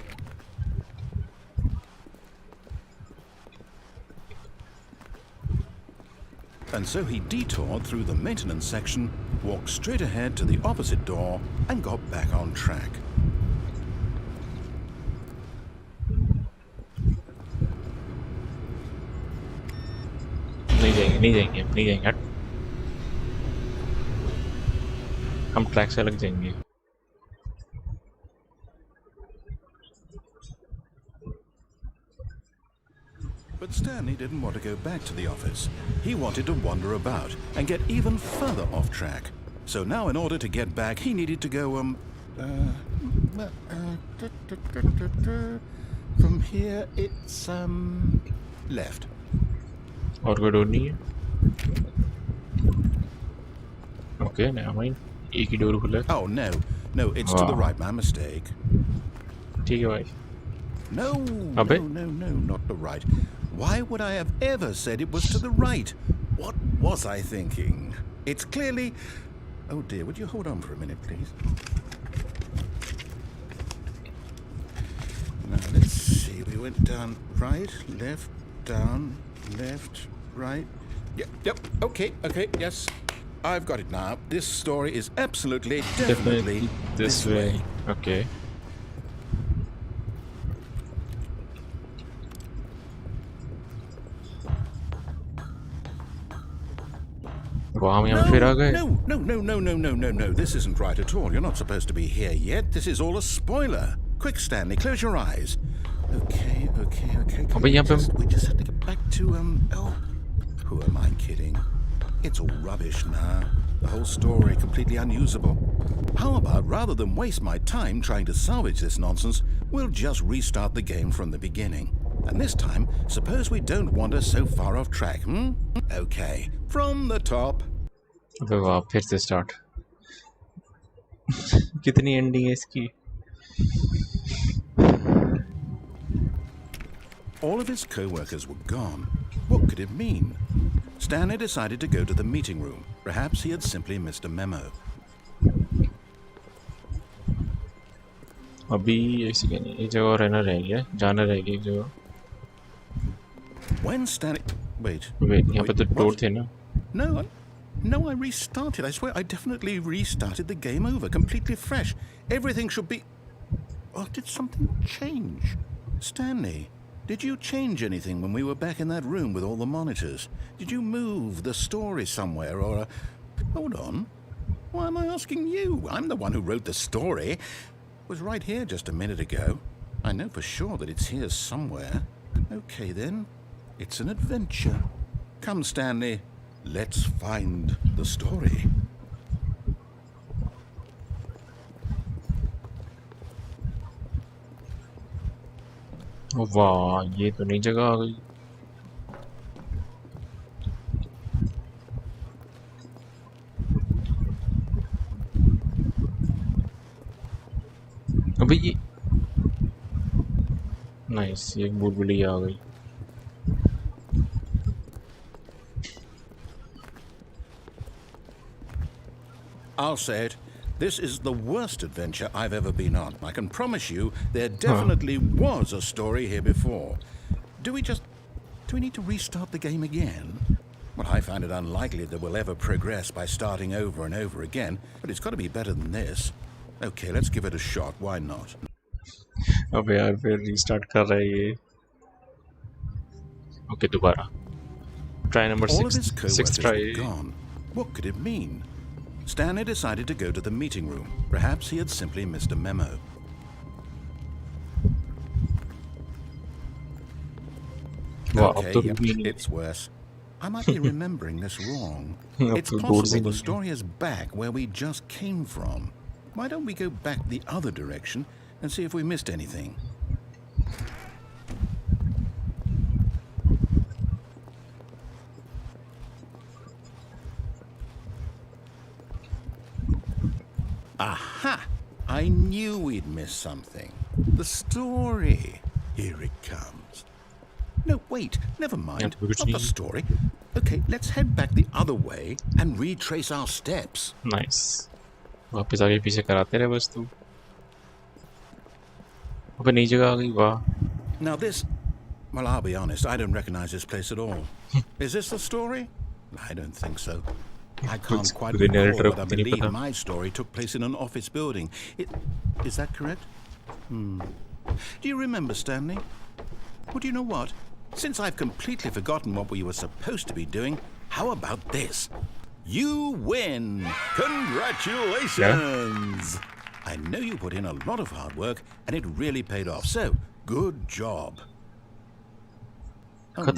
And so he detoured through the maintenance section, walked straight ahead to the opposite door, and got back on track. नहीं जाएंगे. हम ट्रैक से अलग जाएंगे. But Stanley didn't want to go back to the office. He wanted to wander about and get even further off track. So now in order to get back, he needed to go, from here it's, left. और कोई door नहीं है. Okay, never mind. एक ही door खुला है. Oh, no, it's to the right, my mistake. ठीक है भाई. No, Abbe? no, not the right. Why would I have ever said it was to the right? What was I thinking? It's clearly... Oh dear, would you hold on for a minute, please? Now, let's see. We went down right, left, down, left, right. Yep, okay, yes. I've got it now. This story is absolutely, definitely this way. Okay. हम यहाँ फिर आ गए. No. This isn't right at all. You're not supposed to be here yet. This is all a spoiler. Quick, Stanley, close your eyes. Okay. अबे यहाँ पे We just have to get back to, oh, who am I kidding? It's all rubbish now. The whole story completely unusable. How about, rather than waste my time trying to salvage this nonsense, we'll just restart the game from the beginning. And this time, suppose we don't wander so far off track, Okay, from the top. अबे वाह, फिर से start. कितनी ending है इसकी? All of his co-workers were gone. What could it mean? Stanley decided to go to the meeting room. Perhaps he had simply missed a memo. अभी एक जगह रहना रह गया, जाना रह गया एक जगह. When Stanley... Wait, यहाँ पे तो डोर थे ना? No, I restarted. I swear I definitely restarted the game over, completely fresh. Everything should be... Oh, did something change? Stanley, did you change anything when we were back in that room with all the monitors? Did you move the story somewhere or... Hold on. Why am I asking you? I'm the one who wrote the story. It was right here just a minute ago. I know for sure that it's here somewhere. Okay, then. It's an adventure. Come, Stanley. Let's find the story. वाह, ये तो नई जगह आ गई. अबे ये nice, ये बुलबुली आ गई. I'll say it. This is the worst adventure I've ever been on. I can promise you there definitely was a story here before. Do we need to restart the game again? Well, I find it unlikely that we'll ever progress by starting over and over again, but it's got to be better than this. Okay, let's give it a shot. Why not? अबे यार फिर restart कर रहा है ये. Okay दोबारा. Try number All of his 6 co-workers try. were gone. What could it mean? Stanley decided to go to the meeting room. Perhaps he had simply missed a memo. Wow, Okay, yep, it's worse. I might be remembering this wrong. It's possible the story is back where we just came from. Why don't we go back the other direction and see if we missed anything? Aha! I knew we'd missed something. The story. Here it comes. No, wait, never mind. Not the story. Okay, let's head back the other way and retrace our steps. Nice. वापस आगे पीछे कराते रहे बस तू. अबे नई जगह आ गई. वाह. Now this, well, I'll be honest, I don't recognize this place at all. Is this the story? I don't think so. I can't quite recall, but I believe my story took place in an office building. Is that correct? Do you remember, Stanley? Well, do you know what? Since I've completely forgotten what we were supposed to be doing, how about this? You win! Congratulations! Yeah. I know you put in a lot of hard work, and it really paid off. So, good job. Oh, no,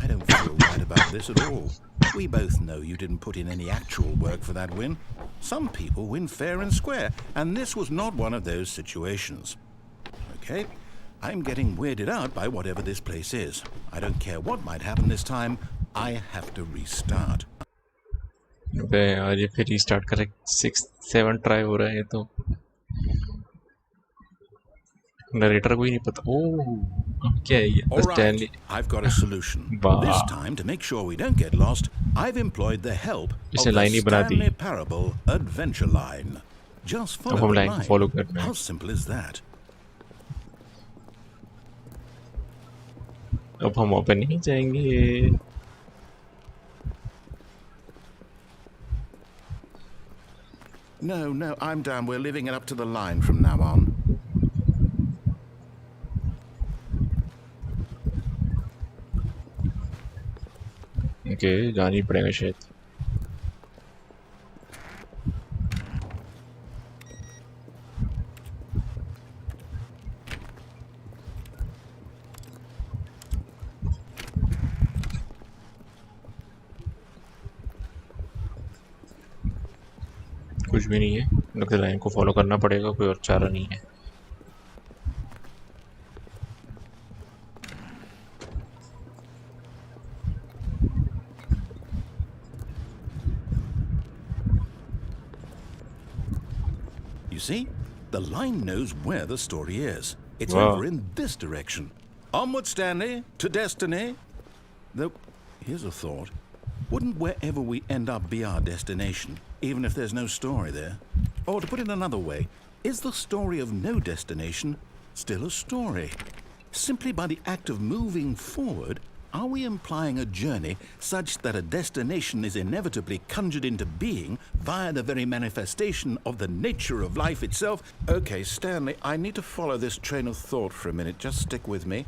I don't feel right about this at all. We both know you didn't put in any actual work for that win. Some people win fair and square, and this was not one of those situations. Okay? I'm getting weirded out by whatever this place is. I don't care what might happen this time. I have to restart. अबे यार ये फिर restart करे. 6-7 try हो रहा है तो. Narrator को ही नहीं पता. ओह क्या है ये? Stanley. I've got a solution. This time, to make sure we don't get lost, I've employed the help of the Stanley Parable Adventure Line. Just follow the line. How simple is that? अब हम open नहीं जाएंगे. No, I'm down. We're leaving it up to the line from now on. Okay, जानी पड़ेगा शायद. कुछ भी नहीं है. लगता है लाइन को फॉलो करना पड़ेगा. कोई और चारा नहीं है. You see, the line knows where the story is. It's over in this direction. Onward, Stanley, to destiny. Though, here's a thought. Wouldn't wherever we end up be our destination, even if there's no story there? Or to put it another way, is the story of no destination still a story? Simply by the act of moving forward, are we implying a journey such that a destination is inevitably conjured into being via the very manifestation of the nature of life itself? Okay, Stanley, I need to follow this train of thought for a minute. Just stick with me.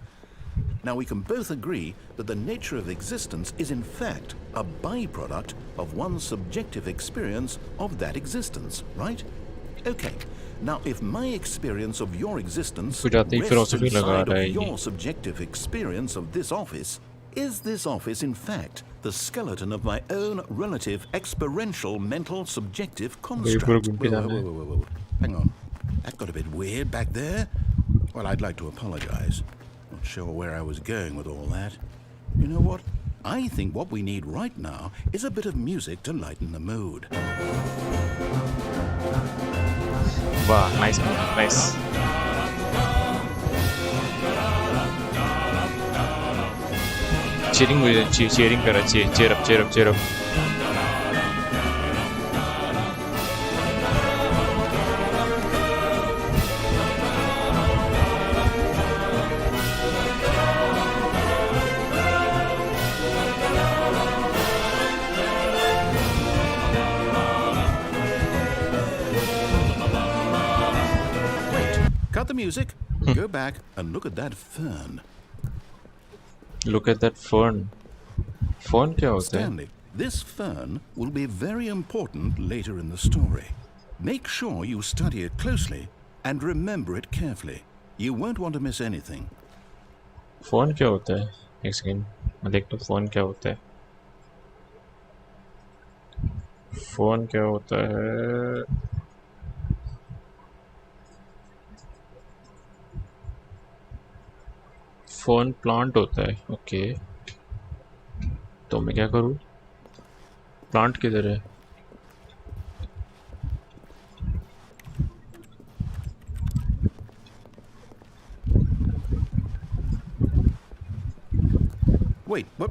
Now, we can both agree that the nature of existence is in fact a byproduct of one's subjective experience of that existence, right? Okay. Now, if my experience of your existence rests inside of your subjective experience of this office, is this office in fact the skeleton of my own relative experiential mental subjective construct? Whoa. Hang on. That got a bit weird back there. Well, I'd like to apologize. Not sure where I was going with all that. You know what? I think what we need right now is a bit of music to lighten the mood. Wow, nice man, nice. Cheering करा, cheer up. cut the music, go back and look at that fern. Look at that fern. Fern क्या होता है? Stanley, this fern will be very important later in the story. Make sure you study it closely and remember it carefully. You won't want to miss anything. Fern क्या होता है? एक second, मैं देखता हूँ fern क्या होता है. Fern क्या होता है? Fern plant होता है. ओके. तो मैं क्या करूँ? प्लांट किधर है? Wait, what?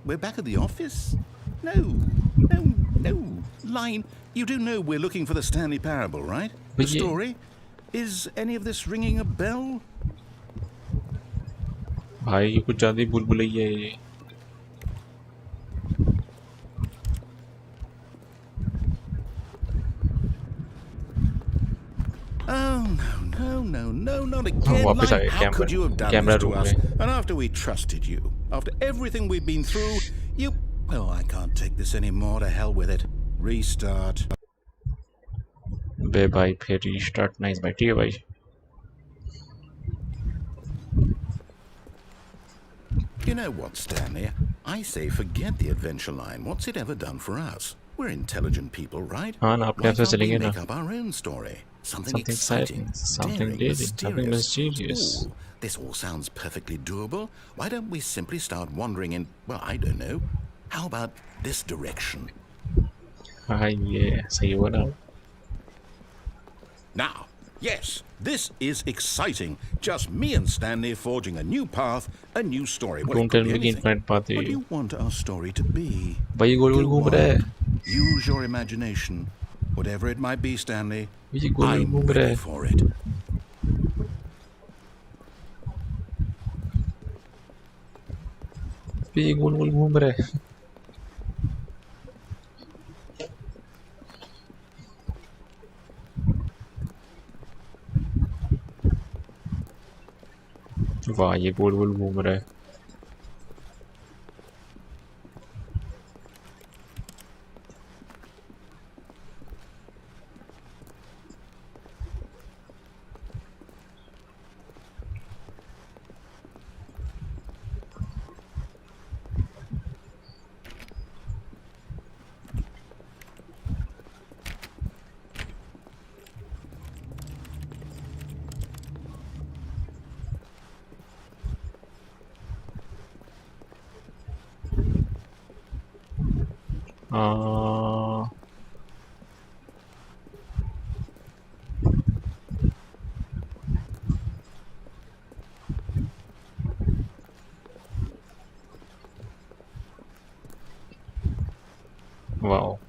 We're back at the office? No. Line, you do know we're looking for the Stanley Parable, right? The story? Is any of this ringing a bell? भाई ये कुछ ज़्यादा ही भूल-भुलैया है ये. No, not again. Line, how could you have done this to us? में. And after we trusted you, after everything we've been through, you... Oh, I can't take this anymore. To hell with it. Restart. बे भाई फिर restart nice भाई. ठीक है भाई. You know what, Stanley? I say forget the adventure line. What's it ever done for us? We're intelligent people, right? हाँ ना, अपने Why आप से can't we चलेंगे ना. make up our own story? Something exciting, exciting, something daring, daring, something mysterious. Ooh, this all sounds perfectly doable. Why don't we simply start wandering in, well, I don't know. How about this direction? हाँ ये सही हुआ ना. Now, yes, this is exciting. Just me and Stanley forging a new path, a new story. Well, Don't it tell could be me कि anything. इनफाइट पाते. What do you want our story to be? भाई ये गोल-गोल घूम रहा है. Use your imagination. Whatever it might be, Stanley, ये गोल-गोल I'm घूम रहा ready है. for it. ये गोल-गोल घूम रहा है. वाह ये गोल-गोल घूम रहा है. Wow.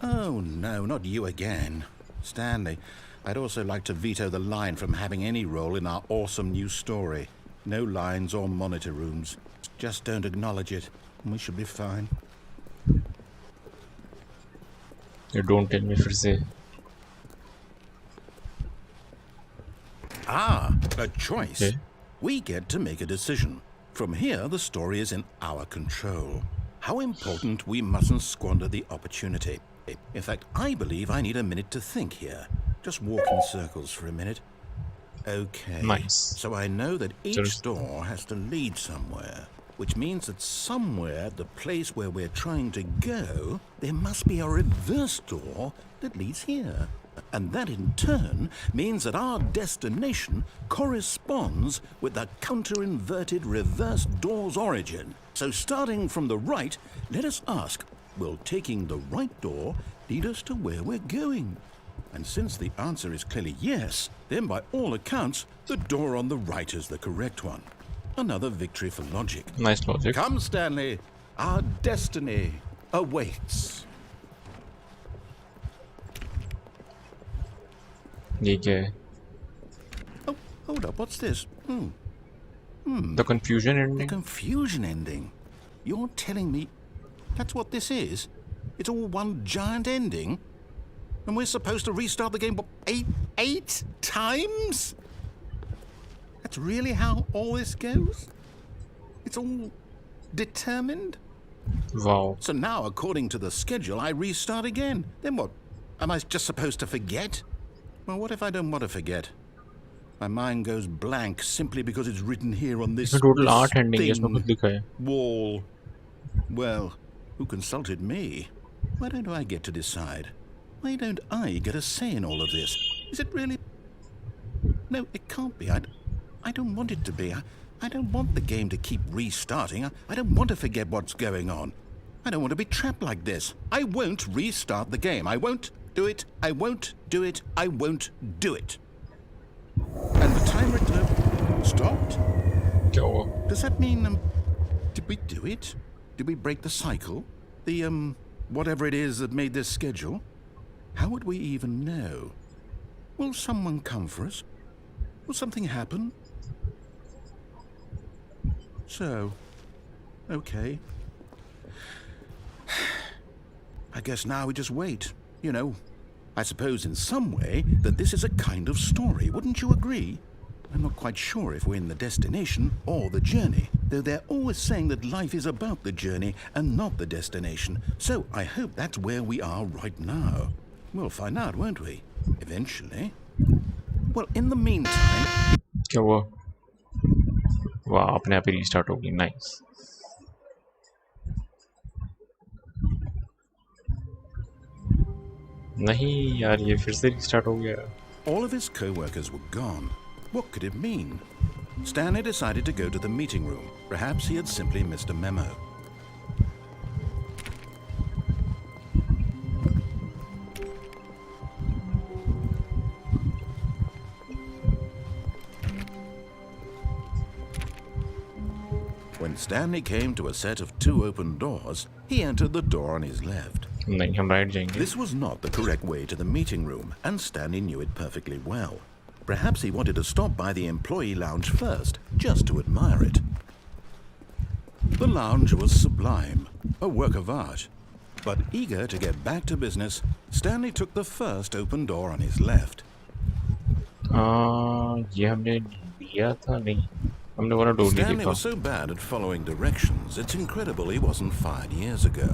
Oh, no, not you again. Stanley, I'd also like to veto the line from having any role in our awesome new story. No lines or monitor rooms. Just don't acknowledge it, and we should be fine. You don't tell me फिर से. Ah, a choice. Okay. We get to make a decision. From here, the story is in our control. How important we mustn't squander the opportunity. In fact, I believe I need a minute to think here. Just walk in circles for a minute. Okay. Nice. So I know that each door has to lead somewhere, which means that somewhere at the place where we're trying to go, there must be a reverse door that leads here. And that in turn means that our destination corresponds with the counter-inverted reverse door's origin. So starting from the right, let us ask, will taking the right door lead us to where we're going? And since the answer is clearly yes, then by all accounts, the door on the right is the correct one. Another victory for logic. Nice logic. Come, Stanley. Our destiny awaits. ये क्या है? Oh, hold up. What's this? The confusion The ending. confusion ending. You're telling me that's what this is? It's all one giant ending? And we're supposed to restart the game eight times? That's really how all this goes? It's all determined? Wow. So now, according to the schedule, I restart again. Then what? Am I just supposed to forget? Well, what if I don't want to forget? My mind goes blank simply because it's written here on this, Total this art ending है, इसमें कुछ लिखा है. wall. Well, who consulted me? Why don't I get to decide? Why don't I get a say in all of this? Is it really? No, it can't be. I don't want it to be. I don't want the game to keep restarting. I don't want to forget what's going on. I don't want to be trapped like this. I won't restart the game. I won't do it. I won't do it. I won't do it. And the timer stopped? क्या हुआ? Does that mean, did we do it? Did we break the cycle? The, whatever it is that made this schedule? How would we even know? Will someone come for us? Will something happen? So, okay. I guess now we just wait, you know. I suppose in some way that this is a kind of story, wouldn't you agree? I'm not quite sure if we're in the destination or the journey, though they're always saying that life is about the journey and not the destination. So I hope that's where we are right now. We'll find out, won't we? Eventually. Well, in the meantime... क्या हुआ? वाह, अपने आप ही restart होगी. Nice. नहीं यार, ये फिर से रीस्टार्ट हो गया. All of his co-workers were gone. What could it mean? Stanley decided to go to the meeting room. Perhaps he had simply missed a memo. When Stanley came to a set of 2 open doors, he entered the door on his left. नहीं, हम right जाएंगे. This was not the correct way to the meeting room, and Stanley knew it perfectly well. Perhaps he wanted to stop by the employee lounge first, just to admire it. The lounge was sublime, a work of art. But eager to get back to business, Stanley took the first open door on his left. ये हमने लिया था नहीं. हमने वाला door नहीं Stanley देखा. was so bad at following directions, it's incredible he wasn't fired years ago.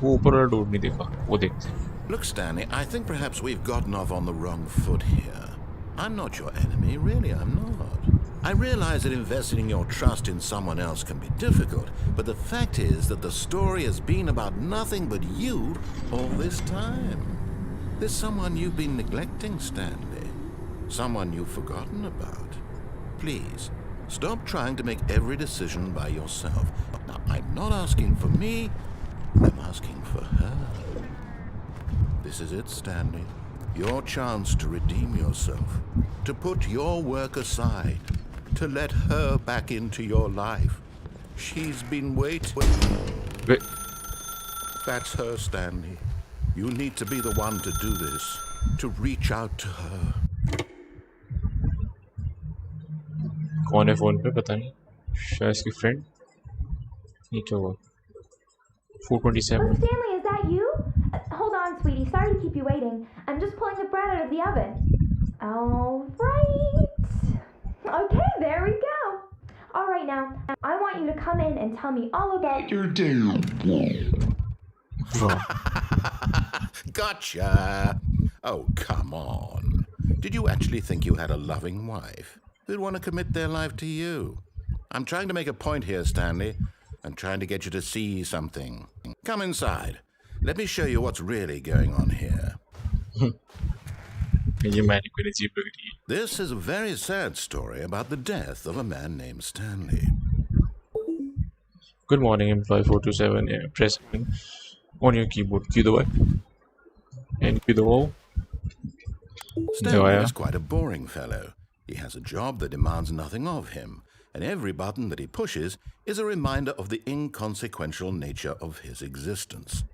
वो ऊपर वाला डोर नहीं देखा. वो देखते हैं. Look, Stanley, I think perhaps we've gotten off on the wrong foot here. I'm not your enemy, really, I'm not. I realize that investing your trust in someone else can be difficult, but the fact is that the story has been about nothing but you all this time. There's someone you've been neglecting, Stanley. Someone you've forgotten about. Please, stop trying to make every decision by yourself. Now, I'm not asking for me, I'm asking for her. This is it, Stanley. Your chance to redeem yourself. To put your work aside. To let her back into your life. She's been waiting. Wait. That's her, Stanley. You need to be the one to do this. To reach out to her. कौन है phone पे? पता नहीं. शायद इसकी friend. ये क्या हुआ? 427. Oh, Stanley, is that you? Hold on, sweetie. Sorry to keep you waiting. I'm just pulling the bread out of the oven. All right. Okay, there we go. All right, now, I want you to come in and tell me all about your day. Gotcha. Oh, come on. Did you actually think you had a loving wife who'd want to commit their life to you? I'm trying to make a point here, Stanley. I'm trying to get you to see something. Come inside. Let me show you what's really going on here. This is a very sad story about the death of a man named Stanley. Good morning, employee 427. Press on your keyboard. Cue the button. And cue the wall. Stanley is quite a boring fellow. He has a job that demands nothing of him, and every button that he pushes is a reminder of the inconsequential nature of his existence.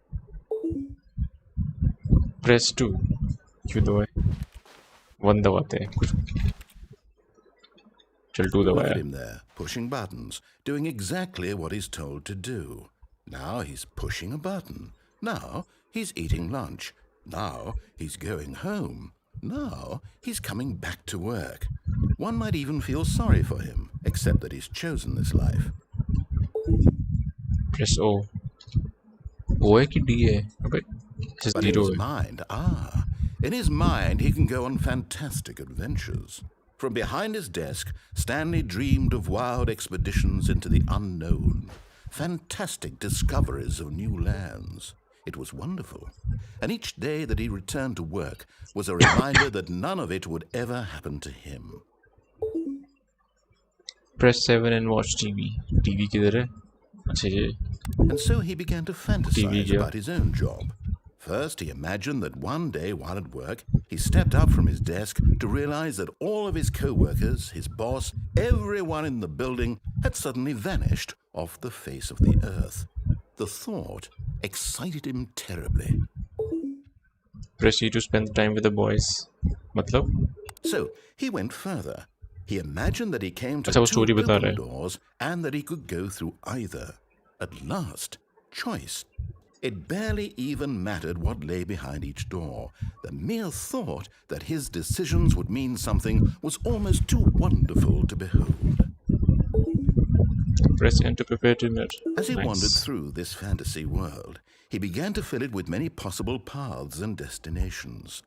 Press 2. Cue the way. 1 दबाते हैं कुछ. चल 2 Look दबाया. at him there, pushing buttons, doing exactly what he's told to do. Now he's pushing a button. Now he's eating lunch. Now he's going home. Now he's coming back to work. One might even feel sorry for him, except that he's chosen this life. Press O. O है कि D है? अबे But in zero his है. mind, in his mind he can go on fantastic adventures. From behind his desk, Stanley dreamed of wild expeditions into the unknown, fantastic discoveries of new lands. It was wonderful. And each day that he returned to work was a reminder that none of it would ever happen to him. Press 7 and watch TV. TV किधर है? अच्छा ये And so he began to fantasize yeah. about his own job. First, he imagined that one day while at work, he stepped up from his desk to realize that all of his co-workers, his boss, everyone in the building had suddenly vanished off the face of the earth. The thought excited him terribly. Press E to spend time with the boys. मतलब? So he went further. He imagined that he came to अच्छा, वो two story बता रहा open है. doors and that he could go through either. At last, choice. It barely even mattered what lay behind each door. The mere thought that his decisions would mean something was almost too wonderful to behold. Press N to prepare dinner. As he Nice. wandered through this fantasy world, he began to fill it with many possible paths and destinations.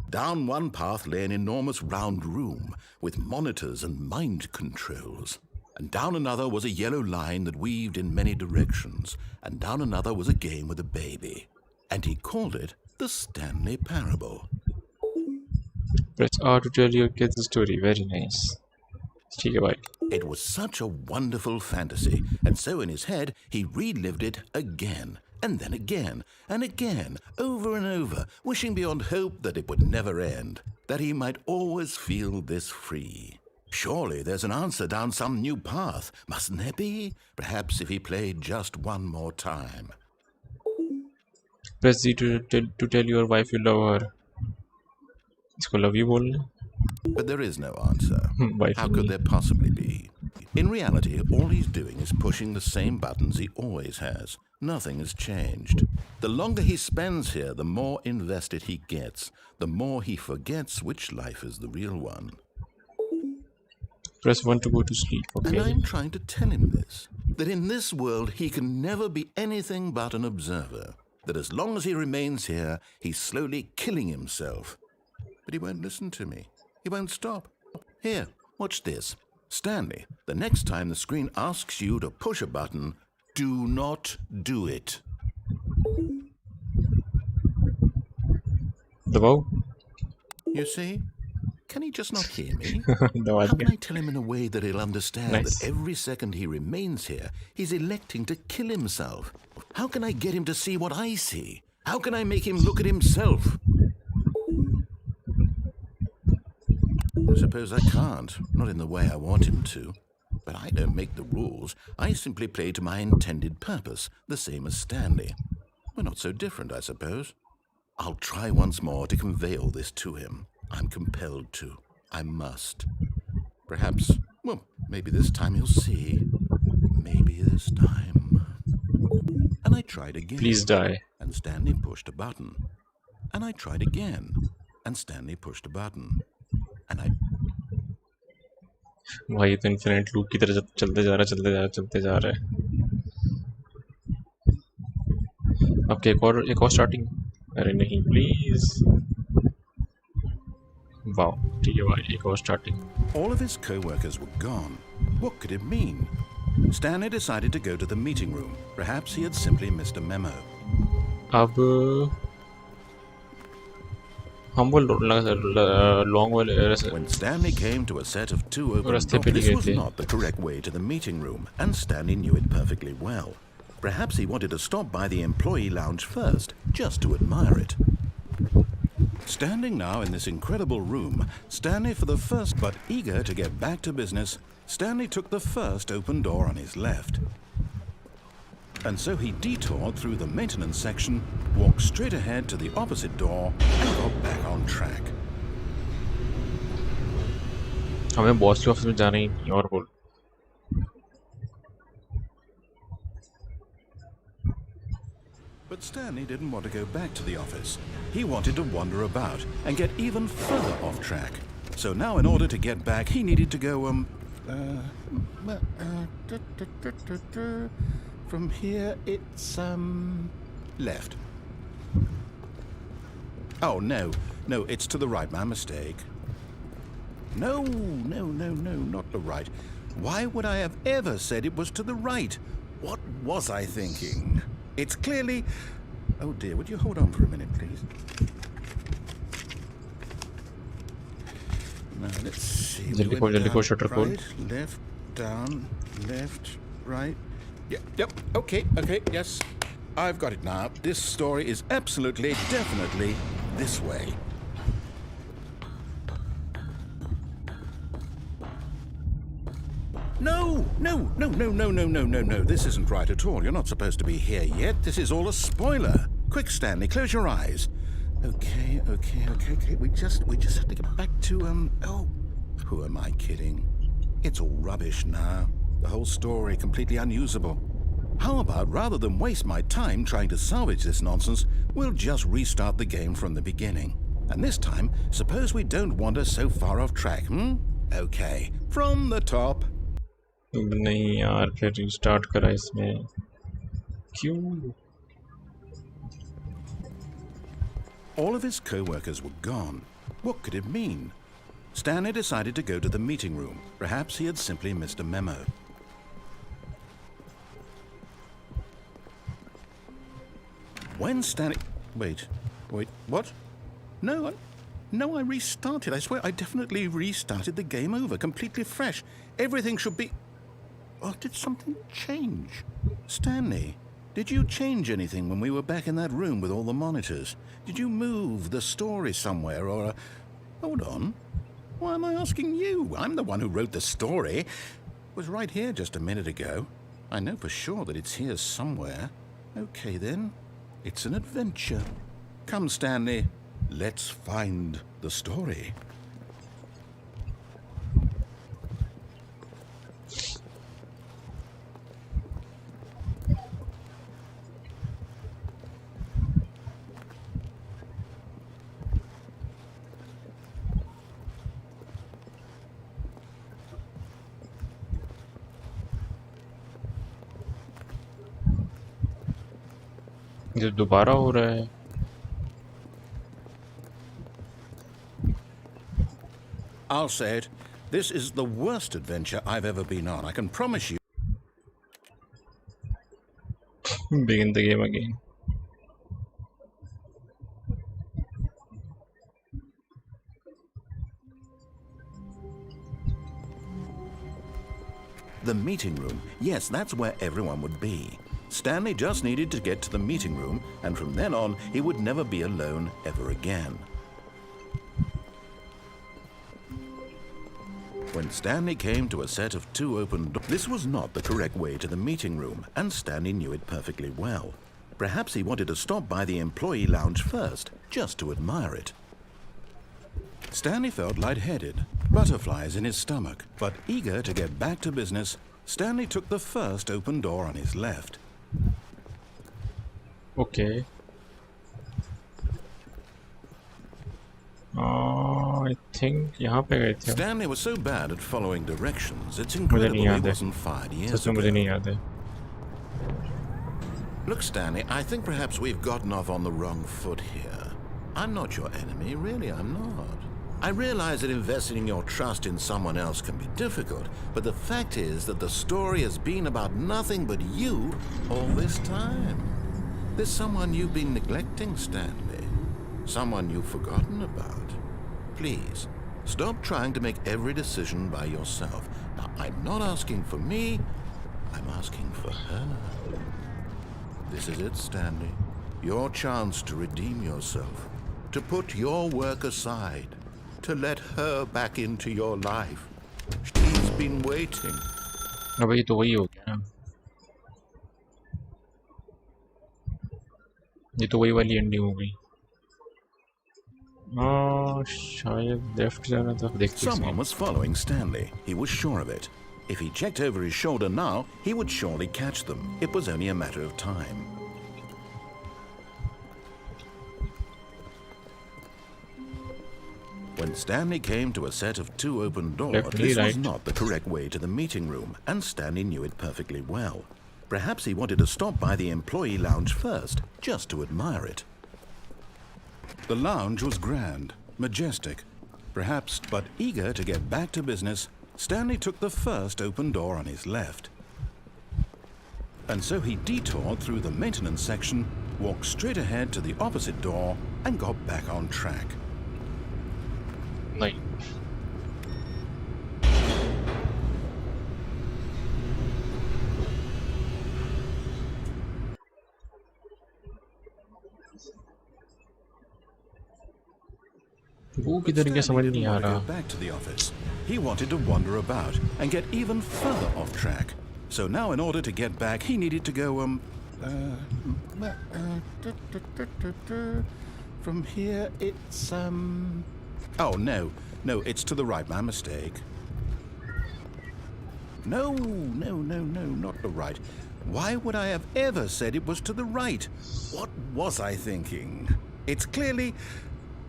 Down one path lay an enormous round room with monitors and mind controls. And down another was a yellow line that weaved in many directions. And down another was a game with a baby. And he called it the Stanley Parable. Press R to tell your kids the story. Very nice. ठीक है भाई. It was such a wonderful fantasy, and so in his head he relived it again, and then again, and again, over and over, wishing beyond hope that it would never end, that he might always feel this free. Surely there's an answer down some new path, mustn't there be? Perhaps if he played just one more time. Press Z to tell your wife you love her. इसको love you बोलना. But there is no answer. Wife How could there possibly be? In reality, all he's doing is pushing the same buttons he always has. Nothing has changed. The longer he spends here, the more invested he gets, the more he forgets which life is the real one. Press 1 to go to sleep. Okay. And I'm trying to tell him this, that in this world he can never be anything but an observer, that as long as he remains here, he's slowly killing himself. But he won't listen to me. He won't stop. Here, watch this. Stanley, the next time the screen asks you to push a button, do not do it. दबाओ. You see? Can he just not hear me? No, How can I tell him in a way that he'll understand Nice. that every second he remains here, he's electing to kill himself? How can I get him to see what I see? How can I make him look at himself? I suppose I can't, not in the way I want him to. But I don't make the rules. I simply play to my intended purpose, the same as Stanley. We're not so different, I suppose. I'll try once more to convey all this to him. I'm compelled to. I must. Perhaps, well, maybe this time he'll see. Maybe this time. And I tried again. Please die. And Stanley pushed a button. And I tried again. And Stanley pushed a button. And I... भाई तो infinite loop की तरह चलते जा रहा है. अब क्या एक और स्टार्टिंग? अरे नहीं प्लीज. वाओ ठीक है भाई, एक और starting. All of his co-workers were gone. What could it mean? Stanley decided to go to the meeting room. Perhaps he had simply missed a memo. अब हम वो लॉन्ग वाले When Stanley came to a set of two open doors, रास्ते पे नहीं this गए was थे. not the correct way to the meeting room, and Stanley knew it perfectly well. Perhaps he wanted to stop by the employee lounge first, just to admire it. Standing now in this incredible room, Stanley for the first, but eager to get back to business, Stanley took the first open door on his left. And so he detoured through the maintenance section, walked straight ahead to the opposite door, and got back on track. हमें boss के office में जाना ही नहीं. और बोल. But Stanley didn't want to go back to the office. He wanted to wander about and get even further off track. So now in order to get back, he needed to go, from here it's, left. Oh, no, it's to the right, my mistake. No, not the right. Why would I have ever said it was to the right? What was I thinking? It's clearly... Oh dear, would you hold on for a minute, please? Now, let's see. जल्दी को shutter खोल. Right, left, down, left, right. Yep, okay, yes. I've got it now. This story is absolutely, definitely this way. No. This isn't right at all. You're not supposed to be here yet. This is all a spoiler. Quick, Stanley, close your eyes. Okay. We just have to get back to, oh, who am I kidding? It's all rubbish now. The whole story completely unusable. How about, rather than waste my time trying to salvage this nonsense, we'll just restart the game from the beginning. And this time, suppose we don't wander so far off track, Okay, from the top. नहीं यार, फिर restart करा इसमें. क्यों? All of his co-workers were gone. What could it mean? Stanley decided to go to the meeting room. Perhaps he had simply missed a memo. When Stanley... Wait, what? No, I restarted. I swear, I definitely restarted the game over, completely fresh. Everything should be... Oh, did something change? Stanley, did you change anything when we were back in that room with all the monitors? Did you move the story somewhere or... Hold on. Why am I asking you? I'm the one who wrote the story. It was right here just a minute ago. I know for sure that it's here somewhere. Okay, then. It's an adventure. Come, Stanley. Let's find the story. ये दोबारा हो रहा है. I'll say it. This is the worst adventure I've ever been on. I can promise you. Begin the game again. The meeting room. Yes, that's where everyone would be. Stanley just needed to get to the meeting room, and from then on, he would never be alone ever again. When Stanley came to a set of 2 open doors, this was not the correct way to the meeting room, and Stanley knew it perfectly well. Perhaps he wanted to stop by the employee lounge first, just to admire it. Stanley felt lightheaded, butterflies in his stomach, but eager to get back to business, Stanley took the first open door on his left. Okay. I think यहाँ पे गए थे. Stanley was so bad at following directions, it's incredible he wasn't fired years ago. मुझे नहीं याद है. Look, Stanley, I think perhaps we've gotten off on the wrong foot here. I'm not your enemy, really, I'm not. I realize that investing your trust in someone else can be difficult, but the fact is that the story has been about nothing but you all this time. There's someone you've been neglecting, Stanley. Someone you've forgotten about. Please, stop trying to make every decision by yourself. Now, I'm not asking for me, I'm asking for her. This is it, Stanley. Your chance to redeem yourself, to put your work aside, to let her back into your life. She's been waiting. अब ये तो वही हो गया ना. ये तो वही वाली एंडिंग हो गई. शायद लेफ्ट जाना था. देखते हैं. Someone was following Stanley. He was sure of it. If he checked over his shoulder now, he would surely catch them. It was only a matter of time. When Stanley came to a set of 2 open doors, Definitely this was right. not the correct way to the meeting room, and Stanley knew it perfectly well. Perhaps he wanted to stop by the employee lounge first, just to admire it. The lounge was grand, majestic. Perhaps, but eager to get back to business, Stanley took the first open door on his left. And so he detoured through the maintenance section, walked straight ahead to the opposite door, and got back on track. नहीं वो But किधर गया समझ Stanley नहीं didn't uh want to go रहा. back to the office. He wanted to wander about and get even further off track. So now in order to get back, he needed to go, from here it's, oh, no, it's to the right, my mistake. No, not the right. Why would I have ever said it was to the right? What was I thinking? It's clearly...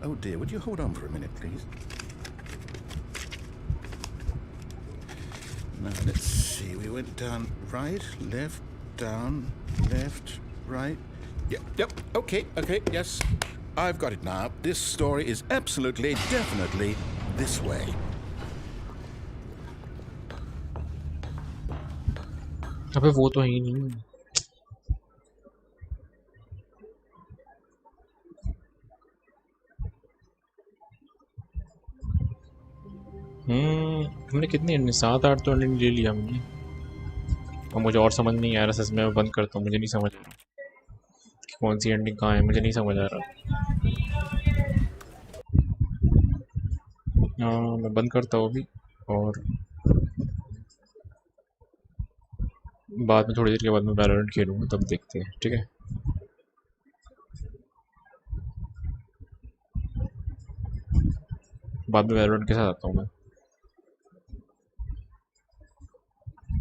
Oh dear, would you hold on for a minute, please? Now, let's see, we went down right, left, down, left, right. Yep, okay, yes. I've got it now. This story is absolutely, definitely this way. अबे वो तो है ही नहीं. हमने कितनी 7-8 तो ending ले लिया हमने. और मुझे और समझ नहीं आ रहा. सच में मैं बंद करता हूँ. मुझे नहीं समझ आ रहा कि कौन सी एंडिंग कहाँ है. मुझे नहीं समझ आ रहा. हाँ मैं बंद करता हूँ अभी. और बाद में थोड़ी देर के बाद मैं वैलोरेंट खेलूँगा. तब देखते हैं. ठीक है. बाद में वैलोरेंट के साथ आता हूँ मैं.